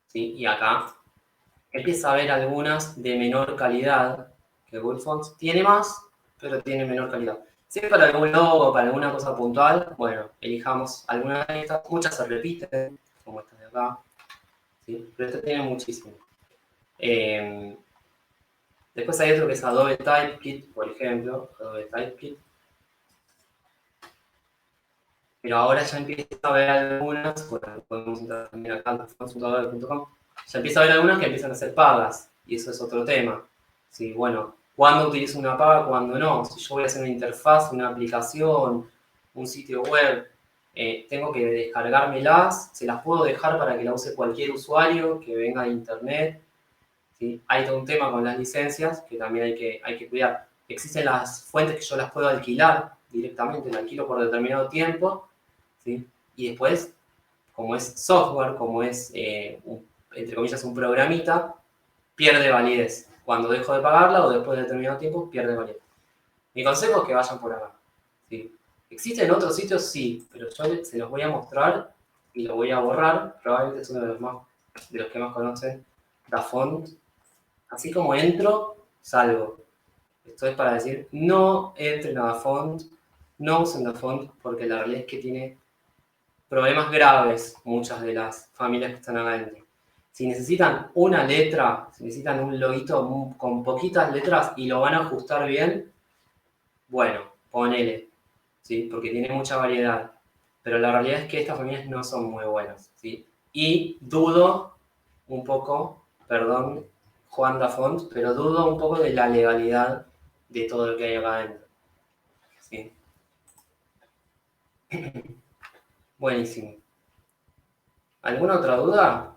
¿sí? Y acá empieza a haber algunas de menor calidad, que Google Fonts tiene más, pero tiene menor calidad. Si es para algún logo, para alguna cosa puntual, bueno, elijamos alguna de estas. Muchas se repiten, como estas de acá, ¿sí? Pero esta tiene muchísimo. Después hay otro que es Adobe Typekit, por ejemplo, Adobe Typekit. Pero ahora ya empieza a haber algunas, bueno, podemos entrar también acá en fonts.adobe.com, ya empieza a haber algunas que empiezan a ser pagas, y eso es otro tema. Sí, bueno, ¿cuándo utilizo una paga, cuándo no? Si yo voy a hacer una interfaz, una aplicación, un sitio web, tengo que descargármelas, se las puedo dejar para que la use cualquier usuario que venga de internet. ¿Sí? Hay todo un tema con las licencias que también hay que cuidar. Existen las fuentes que yo las puedo alquilar directamente, la alquilo por determinado tiempo, ¿sí? Y después, como es software, como es, entre comillas, un programita, pierde validez. Cuando dejo de pagarla o después de determinado tiempo, pierde validez. Mi consejo es que vayan por acá. ¿Sí? ¿Existen otros sitios? Sí, pero yo se los voy a mostrar y lo voy a borrar. Probablemente es uno de los que más conocen, Dafont. Así como entro, salgo. Esto es para decir, no entren a Dafont, no usen Dafont, porque la realidad es que tiene problemas graves muchas de las familias que están acá adentro. Si necesitan una letra, si necesitan un loguito con poquitas letras y lo van a ajustar bien, bueno, ponele, ¿sí? Porque tiene mucha variedad. Pero la realidad es que estas familias no son muy buenas, ¿sí? Y dudo un poco, perdón, Juan Dafont, pero dudo un poco de la legalidad de todo lo que hay acá adentro. ¿Sí? Buenísimo. ¿Alguna otra duda?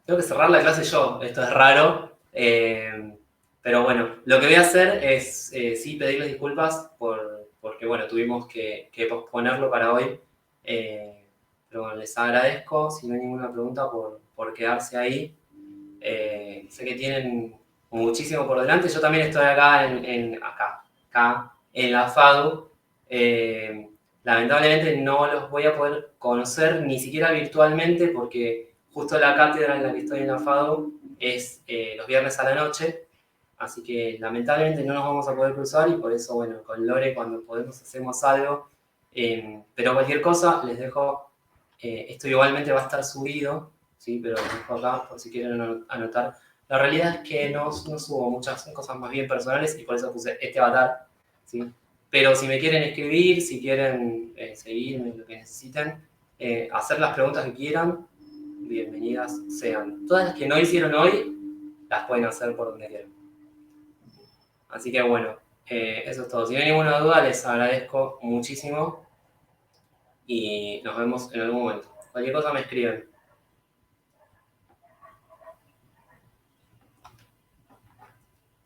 Tengo que cerrar la clase yo, esto es raro. Pero bueno, lo que voy a hacer es sí pedirles disculpas porque bueno, tuvimos que posponerlo para hoy. Pero bueno, les agradezco, si no hay ninguna pregunta, por quedarse ahí. Sé que tienen muchísimo por delante. Yo también estoy acá acá en la FADU. Lamentablemente no los voy a poder conocer ni siquiera virtualmente porque justo la cátedra en la que estoy en la FADU es los viernes a la noche. Así que lamentablemente no nos vamos a poder cruzar y por eso, bueno, con Lore cuando podemos hacemos algo. Pero cualquier cosa les dejo, esto igualmente va a estar subido, ¿sí? Pero les dejo acá por si quieren anotar. La realidad es que no subo muchas cosas más bien personales y por eso puse este avatar, ¿sí? Pero si me quieren escribir, si quieren seguirme, lo que necesiten, hacer las preguntas que quieran, bienvenidas sean. Todas las que no hicieron hoy, las pueden hacer por donde quieran. Así que bueno, eso es todo. Si no hay ninguna duda, les agradezco muchísimo y nos vemos en algún momento. Cualquier cosa me escriben.